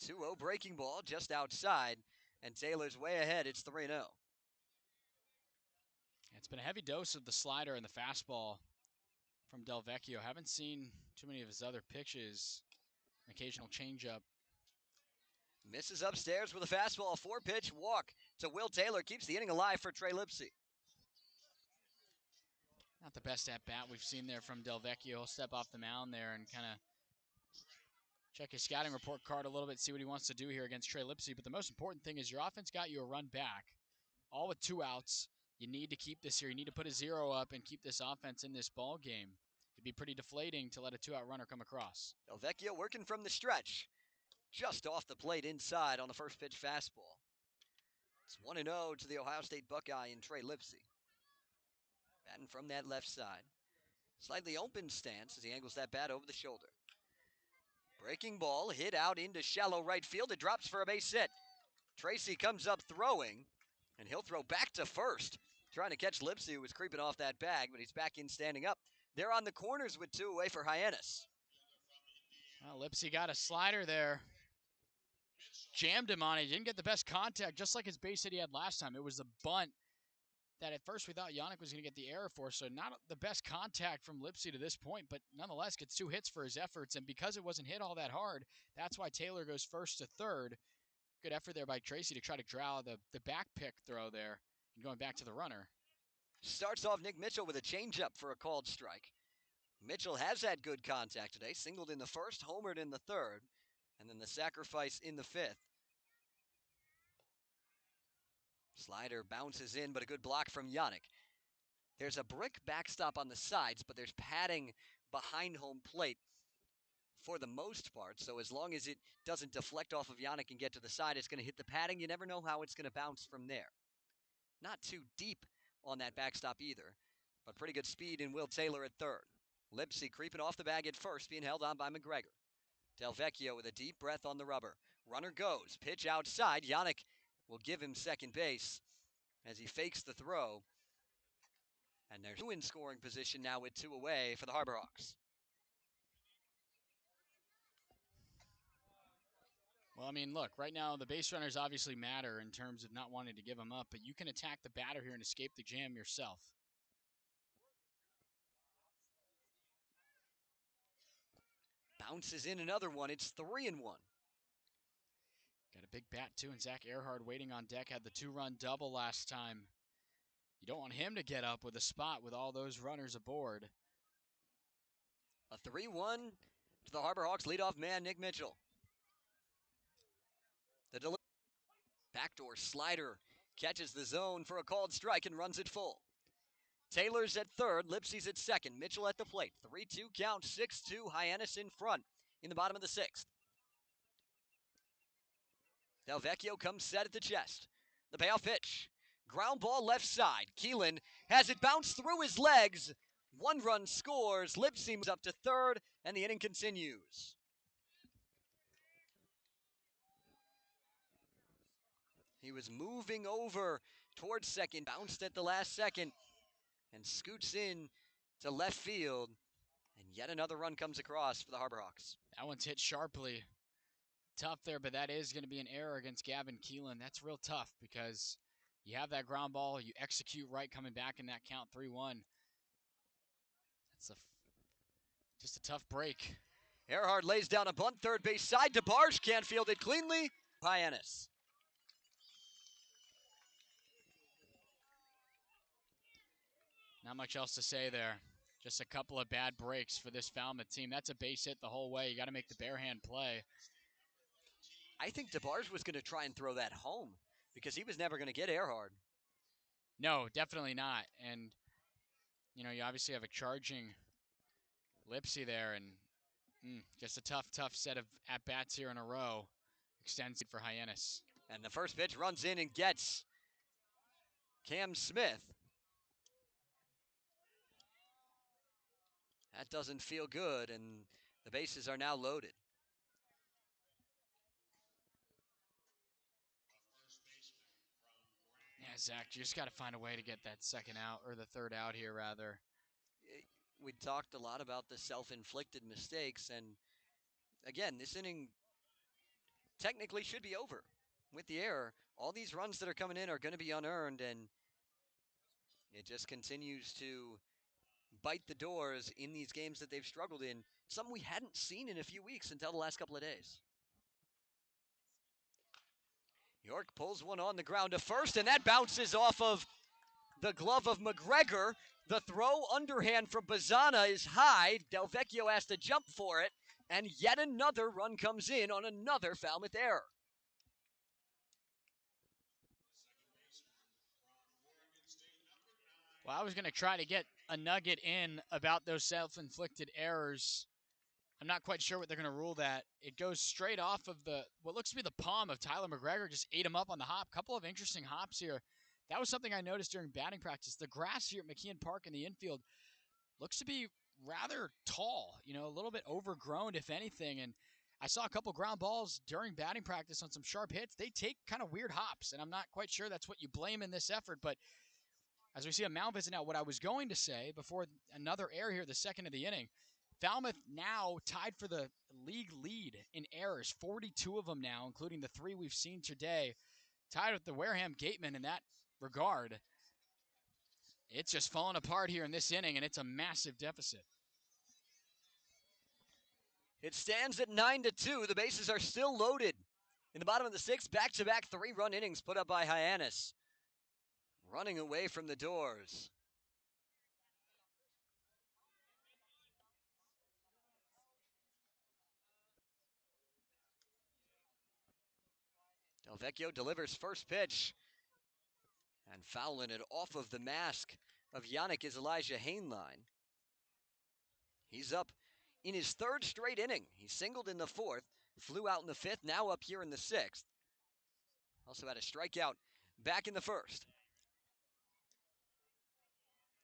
2-0 breaking ball just outside, and Taylor's way ahead. It's 3-0. It's been a heavy dose of the slider and the fastball from Del Vecchio. Haven't seen too many of his other pitches. An occasional changeup. Misses upstairs with a fastball. A 4-pitch walk to Will Taylor. Keeps the inning alive for Trey Lipsy. Not the best at-bat we've seen there from Del Vecchio. He'll step off the mound there and kind of check his scouting report card a little bit, see what he wants to do here against Trey Lipsy. But the most important thing is your offense got you a run back, all with 2 outs. You need to keep this here. You need to put a 0 up and keep this offense in this ball game. It'd be pretty deflating to let a 2-out runner come across. Del Vecchio working from the stretch. Just off the plate inside on the first pitch fastball. It's 1-0 to the Ohio State Buckeye in Trey Lipsy. Batting from that left side. Slightly open stance as he angles that bat over the shoulder. Breaking ball hit out into shallow right field. It drops for a base hit. Tracy comes up throwing, and he'll throw back to first. Trying to catch Lipsy, who was creeping off that bag, but he's back in standing up. They're on the corners with 2 away for Hyannis. Well, Lipsy got a slider there. Jammed him on it. He didn't get the best contact, just like his base hit he had last time. It was the bunt that at first we thought Hyannis was going to get the error for. So not the best contact from Lipsy to this point, but nonetheless gets 2 hits for his efforts. And because it wasn't hit all that hard, that's why Taylor goes first to third. Good effort there by Tracy to try to draw the back pick throw there and going back to the runner. Starts off Nick Mitchell with a changeup for a called strike. Mitchell has had good contact today. Singled in the first, homered in the third, and then the sacrifice in the 5th. Slider bounces in, but a good block from Hyannis. There's a brick backstop on the sides, but there's padding behind home plate for the most part. So as long as it doesn't deflect off of Hyannis and get to the side, it's going to hit the padding. You never know how it's going to bounce from there. Not too deep on that backstop either, but pretty good speed in Will Taylor at third. Lipsy creeping off the bag at first, being held on by McGregor. Del Vecchio with a deep breath on the rubber. Runner goes. Pitch outside. Yannick will give him second base as he fakes the throw. And they're in scoring position now with 2 away for the Harbor Hawks. Well, I mean, look, right now the base runners obviously matter in terms of not wanting to give them up, but you can attack the batter here and escape the jam yourself. Bounces in another one. It's 3-1. Got a big bat, too, and Zach Earhart waiting on deck. Had the 2-run double last time. You don't want him to get up with a spot with all those runners aboard. A 3-1 to the Harbor Hawks leadoff man, Nick Mitchell. The backdoor slider catches the zone for a called strike and runs it full. Taylor's at third, Lipsy's at second, Mitchell at the plate. 3-2 count, 6-2, Hyannis in front in the bottom of the 6th. Delvecchio comes set at the chest. The payoff pitch. Ground ball left side. Keelan has it bounce through his legs. 1 run scores. Lipsy moves up to third, and the inning continues. He was moving over towards second, bounced at the last second, and scoots in to left field. And yet another run comes across for the Harbor Hawks. That one's hit sharply. Tough there, but that is going to be an error against Gavin Keelan. That's real tough because you have that ground ball, you execute right coming back in that count 3-1. That's just a tough break. Earhart lays down a bunt, third base side. DeBarge can't field it cleanly. Hyannis. Not much else to say there. Just a couple of bad breaks for this Falmouth team. That's a base hit the whole way. You got to make the bare hand play. I think DeBarge was going to try and throw that home because he was never going to get Earhart. No, definitely not. And, you know, you obviously have a charging Lipsy there, and just a tough set of at-bats here in a row. Extends it for Hyannis. And the first pitch runs in and gets Cam Smith. That doesn't feel good, and the bases are now loaded. Yeah, Zach, you just got to find a way to get that second out, or the third out here, rather. We talked a lot about the self-inflicted mistakes, and again, this inning technically should be over with the error. All these runs that are coming in are going to be unearned, and it just continues to bite the doors in these games that they've struggled in. Something we hadn't seen in a few weeks until the last couple of days. York pulls one on the ground to first, and that bounces off of the glove of McGregor. The throw underhand from Bazzana is high. Delvecchio has to jump for it, and yet another run comes in on another Falmouth error. Well, I was going to try to get a nugget in about those self-inflicted errors. I'm not quite sure what they're going to rule that. It goes straight off of what looks to be the palm of Tyler McGregor. Just ate him up on the hop. Couple of interesting hops here. That was something I noticed during batting practice. The grass here at McKeon Park in the infield looks to be rather tall, you know, a little bit overgrown, if anything. And I saw a couple ground balls during batting practice on some sharp hits. They take kind of weird hops, and I'm not quite sure that's what you blame in this effort. But as we see a mound visit now, what I was going to say before another error here, the second of the inning, Falmouth now tied for the league lead in errors, 42 of them now, including the 3 we've seen today. Tied with the Wareham Gatemen in that regard. It's just falling apart here in this inning, and it's a massive deficit. It stands at 9-2. The bases are still loaded. In the bottom of the 6th, back-to-back 3-run innings put up by Hyannis. Running away from the doors. Delvecchio delivers first pitch. And fouling it off of the mask of Yannick is Elijah Hainline. He's up in his 3rd straight inning. He singled in the 4th, flew out in the 5th, now up here in the 6th. Also had a strikeout back in the 1st.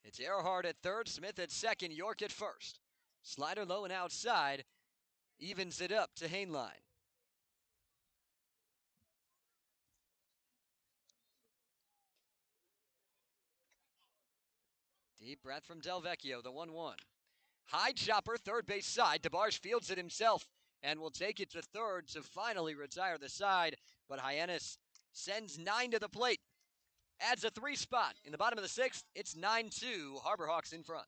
It's Earhart at 3rd, Smith at 2nd, York at 1st. Slider low and outside, evens it up to Hainline. Deep breath from Delvecchio, the 1-1. High chopper, third base side. DeBarge fields it himself and will take it to third to finally retire the side. But Hyannis sends 9 to the plate. Adds a 3 spot. In the bottom of the 6th, it's 9-2. Harbor Hawks in front.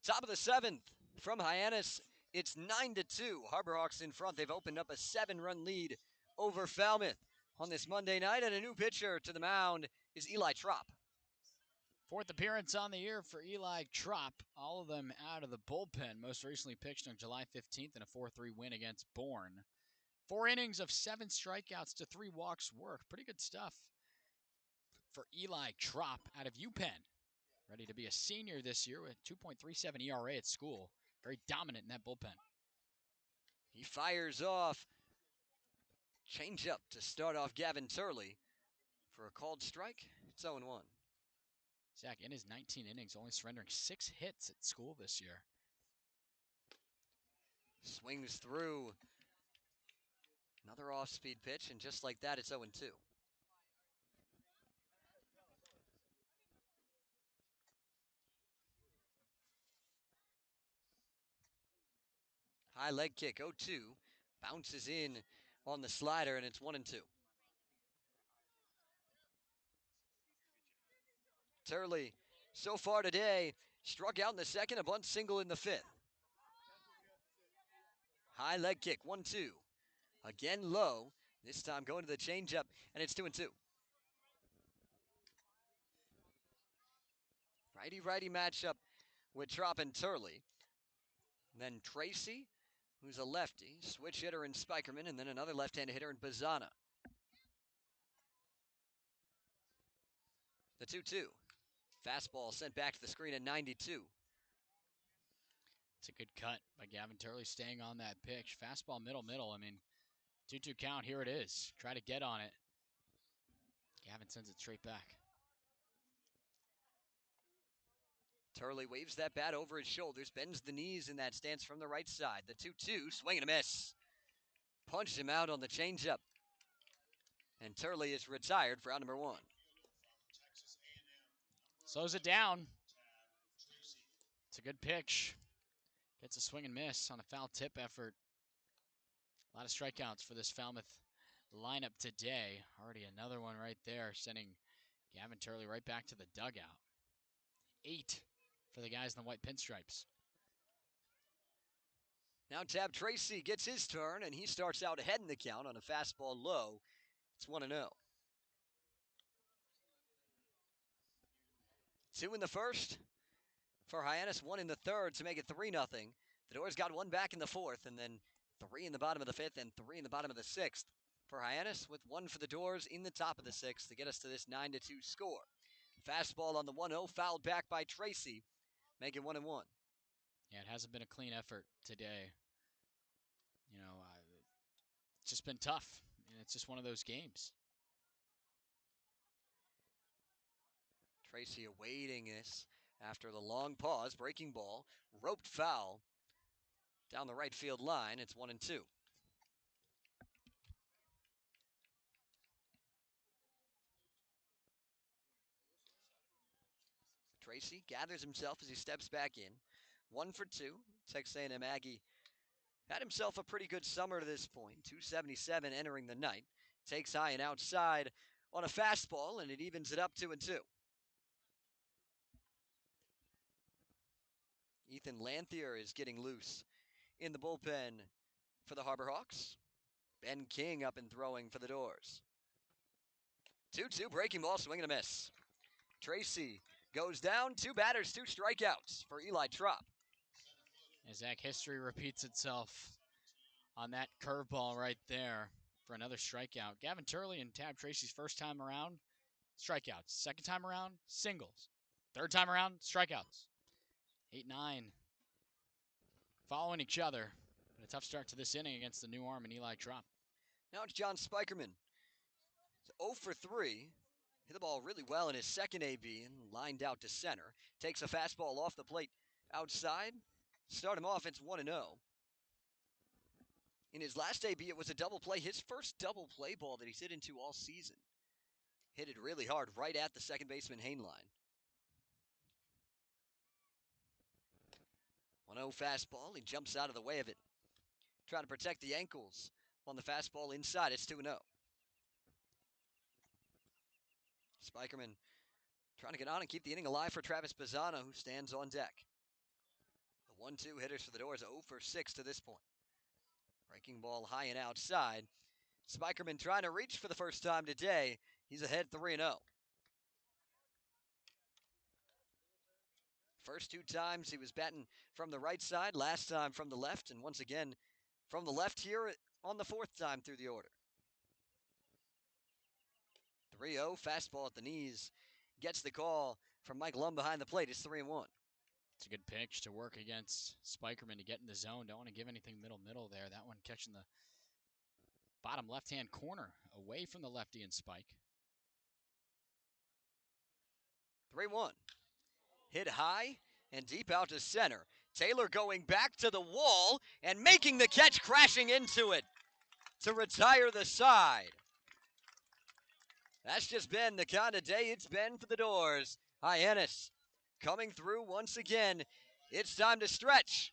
Top of the 7th from Hyannis. It's 9-2. Harbor Hawks in front. They've opened up a 7-run lead over Falmouth on this Monday night. And a new pitcher to the mound is Eli Trop. 4th appearance on the year for Eli Trop. All of them out of the bullpen. Most recently pitched on July 15th in a 4-3 win against Bourne. 4 innings of 7 strikeouts to 3 walks work. Pretty good stuff for Eli Trop out of UPenn. Ready to be a senior this year with 2.37 ERA at school. Very dominant in that bullpen. He fires off. Change up to start off Gavin Turley for a called strike. It's 0-1. Zach, in his 19 innings, only surrendering 6 hits at school this year. Swings through. Another off-speed pitch, and just like that, it's 0-2. High leg kick, 0-2. Bounces in on the slider, and it's 1-2. Turley, so far today, struck out in the 2nd, a bunt single in the 5th. High leg kick, 1-2. Again low, this time going to the changeup, and it's 2-2. Righty-righty matchup with Trop and Turley. Then Tracy, who's a lefty, switch hitter in Spikerman, and then another left-handed hitter in Bazana. The 2-2. Fastball sent back to the screen at 92. It's a good cut by Gavin Turley, staying on that pitch. Fastball middle. I mean, 2-2 count. Here it is. Try to get on it. Gavin sends it straight back. Turley waves that bat over his shoulders, bends the knees in that stance from the right side. The 2-2, swing and a miss. Punched him out on the changeup. And Turley is retired for out number 1. Slows it down. It's a good pitch. Gets a swing and miss on a foul tip effort. A lot of strikeouts for this Falmouth lineup today. Already another one right there, sending Gavin Turley right back to the dugout. 8 for the guys in the white pinstripes. Now Tab Tracy gets his turn, and he starts out ahead in the count on a fastball low. It's 1-0. 2 in the first for Hyannis, 1 in the third to make it 3-0. The Doors got 1 back in the fourth, and then 3 in the bottom of the fifth and 3 in the bottom of the sixth for Hyannis, with 1 for the Doors in the top of the sixth to get us to this 9-2 score. Fastball on the 1-0, fouled back by Tracy, make it 1-1. Yeah, it hasn't been a clean effort today. It's just been tough, and it's just one of those games. Tracy awaiting this after the long pause. Breaking ball, roped foul down the right field line. It's 1-2. Tracy gathers himself as he steps back in. 1 for 2. Texas A&M Aggie had himself a pretty good summer to this point. 277 entering the night. Takes high and outside on a fastball, and it evens it up 2-2. Ethan Lanthier is getting loose in the bullpen for the Harbor Hawks. Ben King up and throwing for the Doors. 2-2 breaking ball, swing and a miss. Tracy goes down, 2 batters, 2 strikeouts for Eli Trop. As Zach, history repeats itself on that curveball right there for another strikeout. Gavin Turley and Tab Tracy's first time around, strikeouts. Second time around, singles. Third time around, strikeouts. 8-9 following each other. But a tough start to this inning against the new arm and Eli Trop. Now it's John Spikerman. It's 0 for 3. Hit the ball really well in his second AB and lined out to center. Takes a fastball off the plate outside. Start him off, it's 1-0. In his last AB, it was a double play, his first double play ball that he's hit into all season. Hit it really hard right at the second baseman Hain line. 1-0 fastball, he jumps out of the way of it. Trying to protect the ankles on the fastball inside, it's 2-0. Spikerman trying to get on and keep the inning alive for Travis Pisano, who stands on deck. The 1-2 hitters for the Doors, 0 for 6 to this point. Breaking ball high and outside. Spikerman trying to reach for the first time today. He's ahead 3-0. First 2 times he was batting from the right side, last time from the left, and once again from the left here on the 4th time through the order. 3-0, fastball at the knees. Gets the call from Mike Lum behind the plate. It's 3-1. It's a good pitch to work against Spikerman to get in the zone. Don't want to give anything middle there. That one catching the bottom left-hand corner away from the lefty and Spike. 3-1. Hit high and deep out to center. Taylor going back to the wall and making the catch, crashing into it to retire the side. That's just been the kind of day it's been for the Doors. Hyannis coming through once again. It's time to stretch.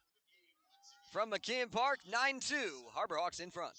From McKeon Park, 9-2, Harbor Hawks in front.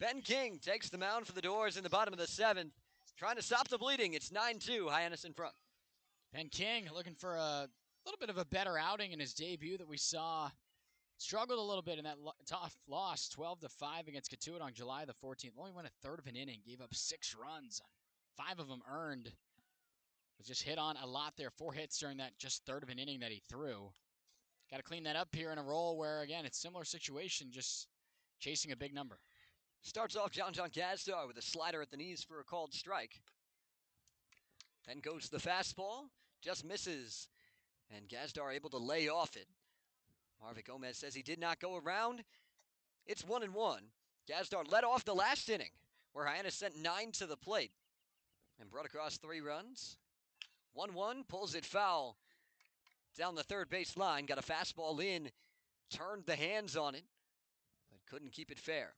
Ben King takes the mound for the Doors in the bottom of the 7th. Trying to stop the bleeding. It's 9-2, Hyannis in front. Ben King looking for a little bit of a better outing in his debut that we saw. Struggled a little bit in that tough loss, 12-5 against Katuitt on July the 14th. Only went a third of an inning, gave up 6 runs, 5 of them earned. Was just hit on a lot there, 4 hits during that just third of an inning that he threw. Got to clean that up here in a role where, again, it's similar situation, just chasing a big number. Starts off John Gazdar with a slider at the knees for a called strike. Then goes the fastball, just misses. And Gazdar able to lay off it. Marvick Gomez says he did not go around. It's 1-1. Gazdar led off the last inning, where Hyannis sent 9 to the plate and brought across 3 runs. 1-1, pulls it foul down the third base line. Got a fastball in, turned the hands on it, but couldn't keep it fair.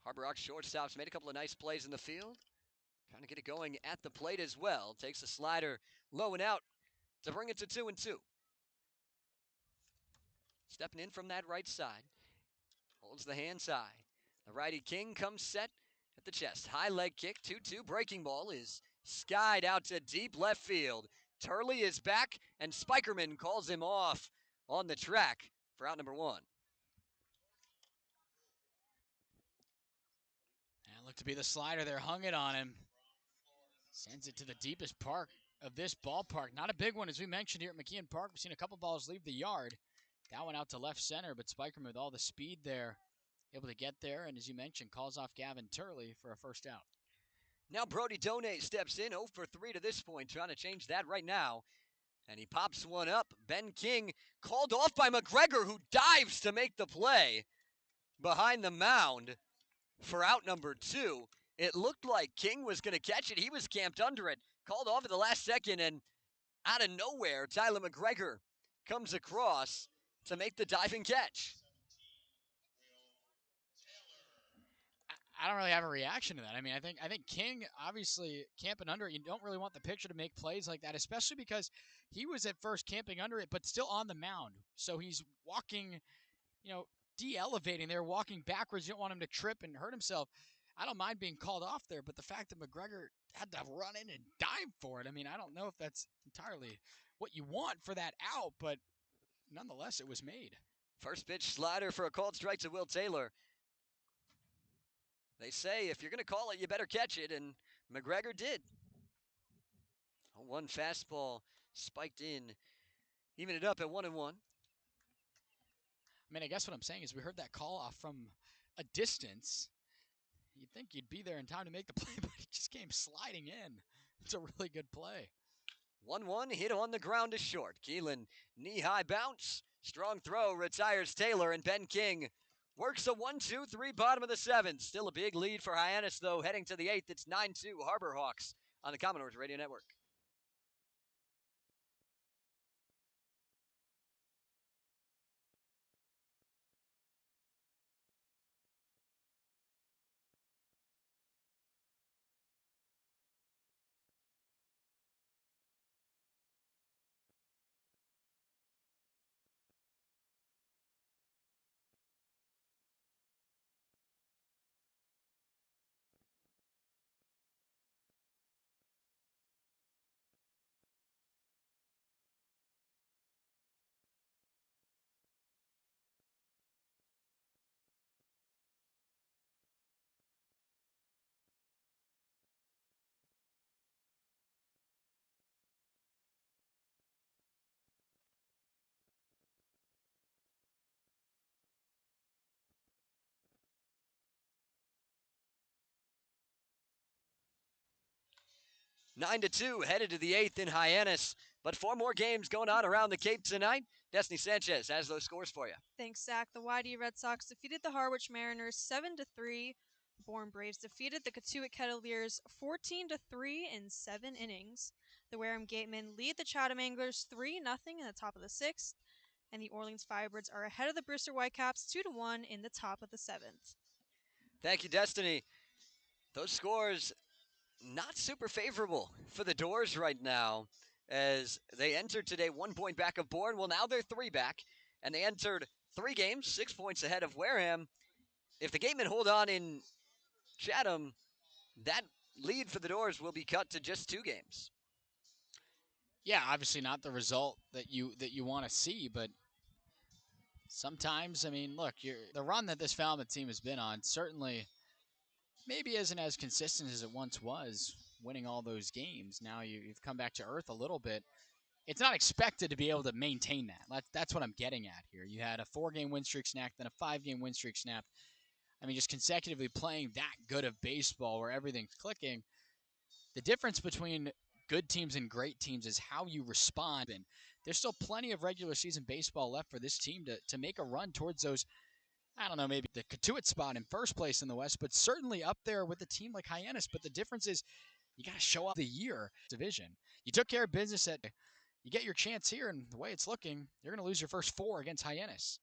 Harbor Oaks shortstops made a couple of nice plays in the field. Trying to get it going at the plate as well. Takes a slider low and out to bring it to 2-2. Stepping in from that right side. Holds the hands high. The righty King comes set at the chest. High leg kick, 2-2. Breaking ball is skied out to deep left field. Turley is back, and Spikerman calls him off on the track for out number 1. That looked to be the slider there, hung it on him. Sends it to the deepest part of this ballpark. Not a big one, as we mentioned here at McKeon Park. We've seen a couple balls leave the yard. That one out to left center, but Spikerman with all the speed there, able to get there, and as you mentioned, calls off Gavin Turley for a first out. Now Brody Donay steps in, 0 for 3 to this point, trying to change that right now. And he pops one up. Ben King called off by McGregor, who dives to make the play behind the mound for out number 2. It looked like King was going to catch it. He was camped under it. Called off at the last second, and out of nowhere, Tyler McGregor comes across to make the diving catch. I don't really have a reaction to that. I mean, I think King, obviously camping under it, you don't really want the pitcher to make plays like that, especially because he was at first camping under it, but still on the mound. So he's walking, de-elevating there, walking backwards. You don't want him to trip and hurt himself. I don't mind being called off there, but the fact that McGregor had to run in and dive for it, I mean, I don't know if that's entirely what you want for that out, but nonetheless, it was made. First pitch slider for a called strike to Will Taylor. They say if you're going to call it, you better catch it, and McGregor did. A 1 fastball spiked in, even it up at 1-1. I mean, I guess what I'm saying is we heard that call off from a distance. You'd think you'd be there in time to make the play, but he just came sliding in. It's a really good play. 1-1, hit on the ground to short. Keelan, knee-high bounce. Strong throw, retires Taylor, and Ben King works a 1-2-3 bottom of the 7th. Still a big lead for Hyannis, though, heading to the 8th. It's 9-2 Harbor Hawks on the Commodores Radio Network. Nine to 2, headed to the 8th in Hyannis. But 4 more games going on around the Cape tonight. Destiny Sanchez has those scores for you. Thanks, Zach. The YD Red Sox defeated the Harwich Mariners 7-3. Bourne Braves defeated the Katuitt Kettleers 14-3 in 7 innings. The Wareham Gatemen lead the Chatham Anglers 3-0 in the top of the 6th. And the Orleans Firebirds are ahead of the Brewster Whitecaps 2-1 in the top of the 7th. Thank you, Destiny. Those scores not super favorable for the Doors right now, as they entered today 1 point back of Bourne. Well, now they're 3 back, and they entered 3 games, 6 points ahead of Wareham. If the Gatemen hold on in Chatham, that lead for the Doors will be cut to just 2 games. Yeah, obviously not the result that you want to see, but sometimes, I mean, look, the run that this Falmouth team has been on certainly maybe isn't as consistent as it once was, winning all those games. Now you've come back to earth a little bit. It's not expected to be able to maintain that. That's what I'm getting at here. You had a 4-game win streak snap, then a 5-game win streak snap. I mean, just consecutively playing that good of baseball where everything's clicking. The difference between good teams and great teams is how you respond. And there's still plenty of regular season baseball left for this team to make a run towards those, I don't know, maybe the Katuitt spot in first place in the West, but certainly up there with a team like Hyannis. But the difference is you got to show up the year division. You took care of business you get your chance here, and the way it's looking, you're going to lose your first 4 against Hyannis.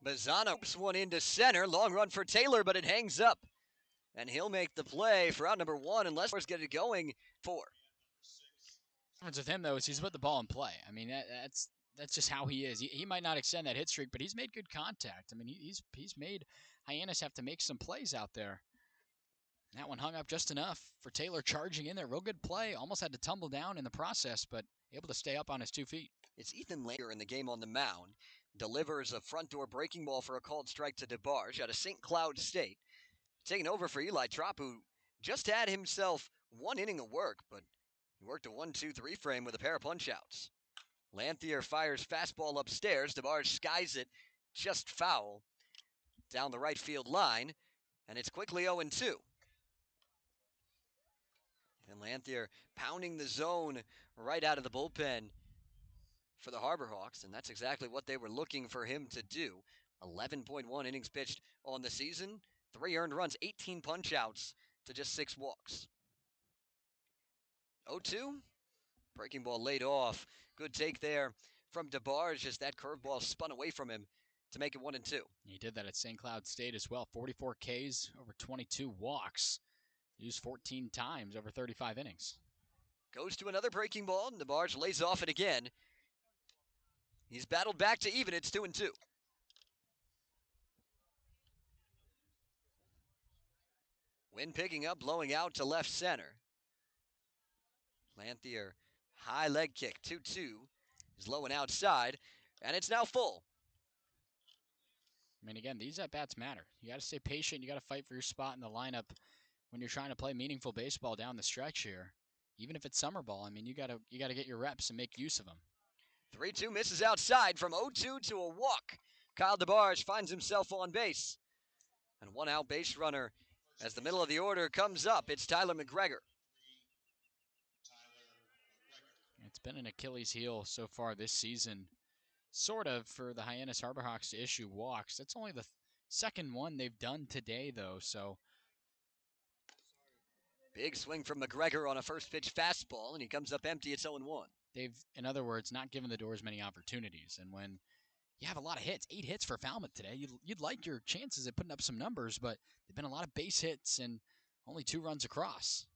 Bazzano whips one into center. Long run for Taylor, but it hangs up. And he'll make the play for out number 1 unless we're get it going 4. The difference with him, though, is he's put the ball in play. I mean, that's just how he is. He might not extend that hit streak, but he's made good contact. I mean, he's made Hyannis have to make some plays out there. That one hung up just enough for Taylor charging in there. Real good play. Almost had to tumble down in the process, but able to stay up on his 2 feet. It's Ethan Langer in the game on the mound. Delivers a front door breaking ball for a called strike to DeBarge out of St. Cloud State. Taking over for Eli Trop, who just had himself 1 inning of work, but he worked a 1-2-3 frame with a pair of punch-outs. Lanthier fires fastball upstairs. DeBarge skies it just foul down the right field line, and it's quickly 0-2. And Lanthier pounding the zone right out of the bullpen for the Harbor Hawks, and that's exactly what they were looking for him to do. 11.1 innings pitched on the season, 3 earned runs, 18 punch-outs to just 6 walks. 0-2, breaking ball laid off. Good take there from DeBarge, just that curveball spun away from him to make it 1-2. He did that at St. Cloud State as well. 44 Ks, over 22 walks. Used 14 times over 35 innings. Goes to another breaking ball, and DeBarge lays off it again. He's battled back to even. It's 2-2. Wind picking up, blowing out to left center. Lanthier, high leg kick, 2-2. Is low and outside, and it's now full. I mean, again, these at-bats matter. You got to stay patient. You got to fight for your spot in the lineup when you're trying to play meaningful baseball down the stretch here. Even if it's summer ball, I mean, you got to get your reps and make use of them. 3-2 misses outside from 0-2 to a walk. Kyle DeBarge finds himself on base. And 1 out base runner as the middle of the order comes up. It's Tyler McGregor. It's been an Achilles heel so far this season, sort of, for the Hyannis Harbor Hawks to issue walks. That's only the 2nd one they've done today, though, so. Big swing from McGregor on a first pitch fastball, and he comes up empty. It's 0-1. They've, in other words, not given the Doors many opportunities. And when you have a lot of hits, 8 hits for Falmouth today, you'd like your chances at putting up some numbers, but they've been a lot of base hits and only 2 runs across.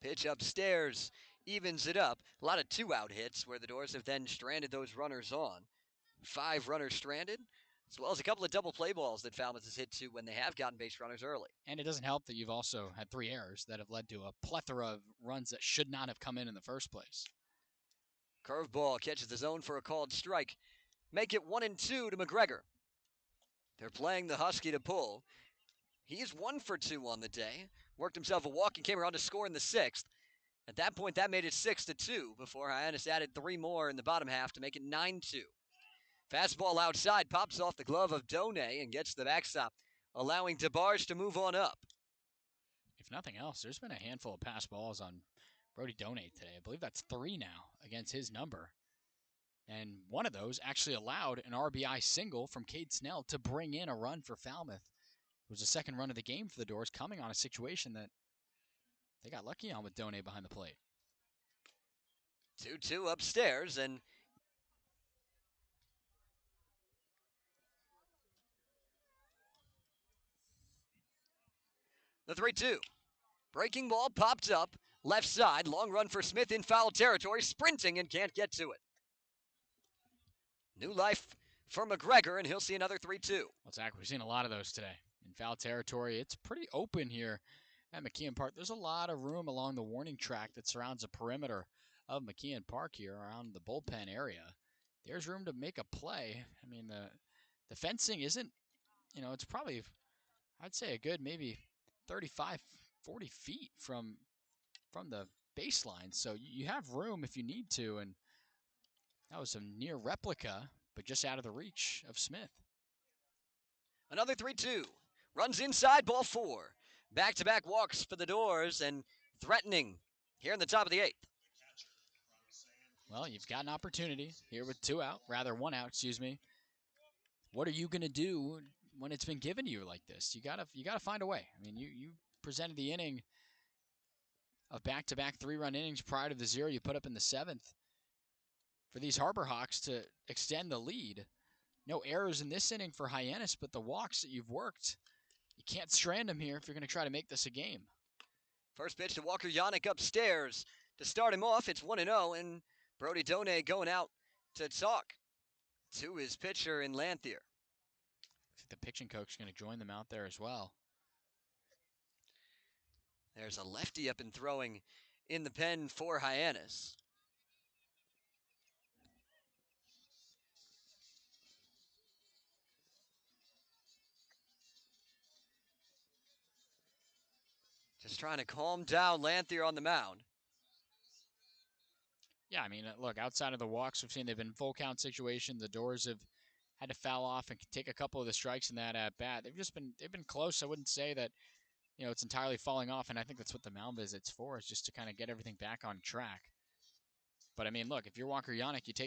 Pitch upstairs, evens it up. A lot of 2-out hits where the Doors have then stranded those runners on. 5 runners stranded, as well as a couple of double play balls that Falmouth has hit to when they have gotten base runners early. And it doesn't help that you've also had 3 errors that have led to a plethora of runs that should not have come in the first place. Curveball catches the zone for a called strike. Make it 1-2 to McGregor. They're playing the Husky to pull. He's 1 for 2 on the day. Worked himself a walk and came around to score in the 6th. At that point, that made it 6-2 before Hyannis added 3 more in the bottom half to make it 9-2. Fastball outside, pops off the glove of Done and gets the backstop, allowing DeBarge to move on up. If nothing else, there's been a handful of pass balls on Brody Done today. I believe that's 3 now against his number. And one of those actually allowed an RBI single from Cade Snell to bring in a run for Falmouth. It was the 2nd run of the game for the Doors, coming on a situation that they got lucky on with Done behind the plate. 2-2 upstairs, and the 3-2. Breaking ball popped up, left side, long run for Smith in foul territory, sprinting and can't get to it. New life for McGregor, and he'll see another 3-2. Well, Zach, we've seen a lot of those today. In foul territory, it's pretty open here at McKeon Park. There's a lot of room along the warning track that surrounds the perimeter of McKeon Park here around the bullpen area. There's room to make a play. I mean, the fencing isn't, it's probably, I'd say a good maybe 35, 40 feet from the baseline. So you have room if you need to, and that was a near replica, but just out of the reach of Smith. Another 3-2. Runs inside, ball 4. Back-to-back walks for the Doors and threatening here in the top of the 8th. Well, you've got an opportunity here with 1 out, excuse me. What are you going to do when it's been given to you like this? You gotta find a way. I mean, you presented the inning of back-to-back 3-run innings prior to the 0 you put up in the 7th for these Harbor Hawks to extend the lead. No errors in this inning for Hyannis, but the walks that you've worked, you can't strand them here if you're going to try to make this a game. First pitch to Walker Yannick upstairs to start him off. It's 1-0, and Brody Donay going out to talk to his pitcher in Lanthier. The pitching coach is going to join them out there as well. There's a lefty up and throwing in the pen for Hyannis. Just trying to calm down Lanthier on the mound. Yeah, I mean, look, outside of the walks, we've seen they've been full count situations. The Doors have had to foul off and take a couple of the strikes in that at bat. They've been close. I wouldn't say that, it's entirely falling off, and I think that's what the mound visit's for, is just to kind of get everything back on track. But I mean, look, if you're Walker Yannick, you take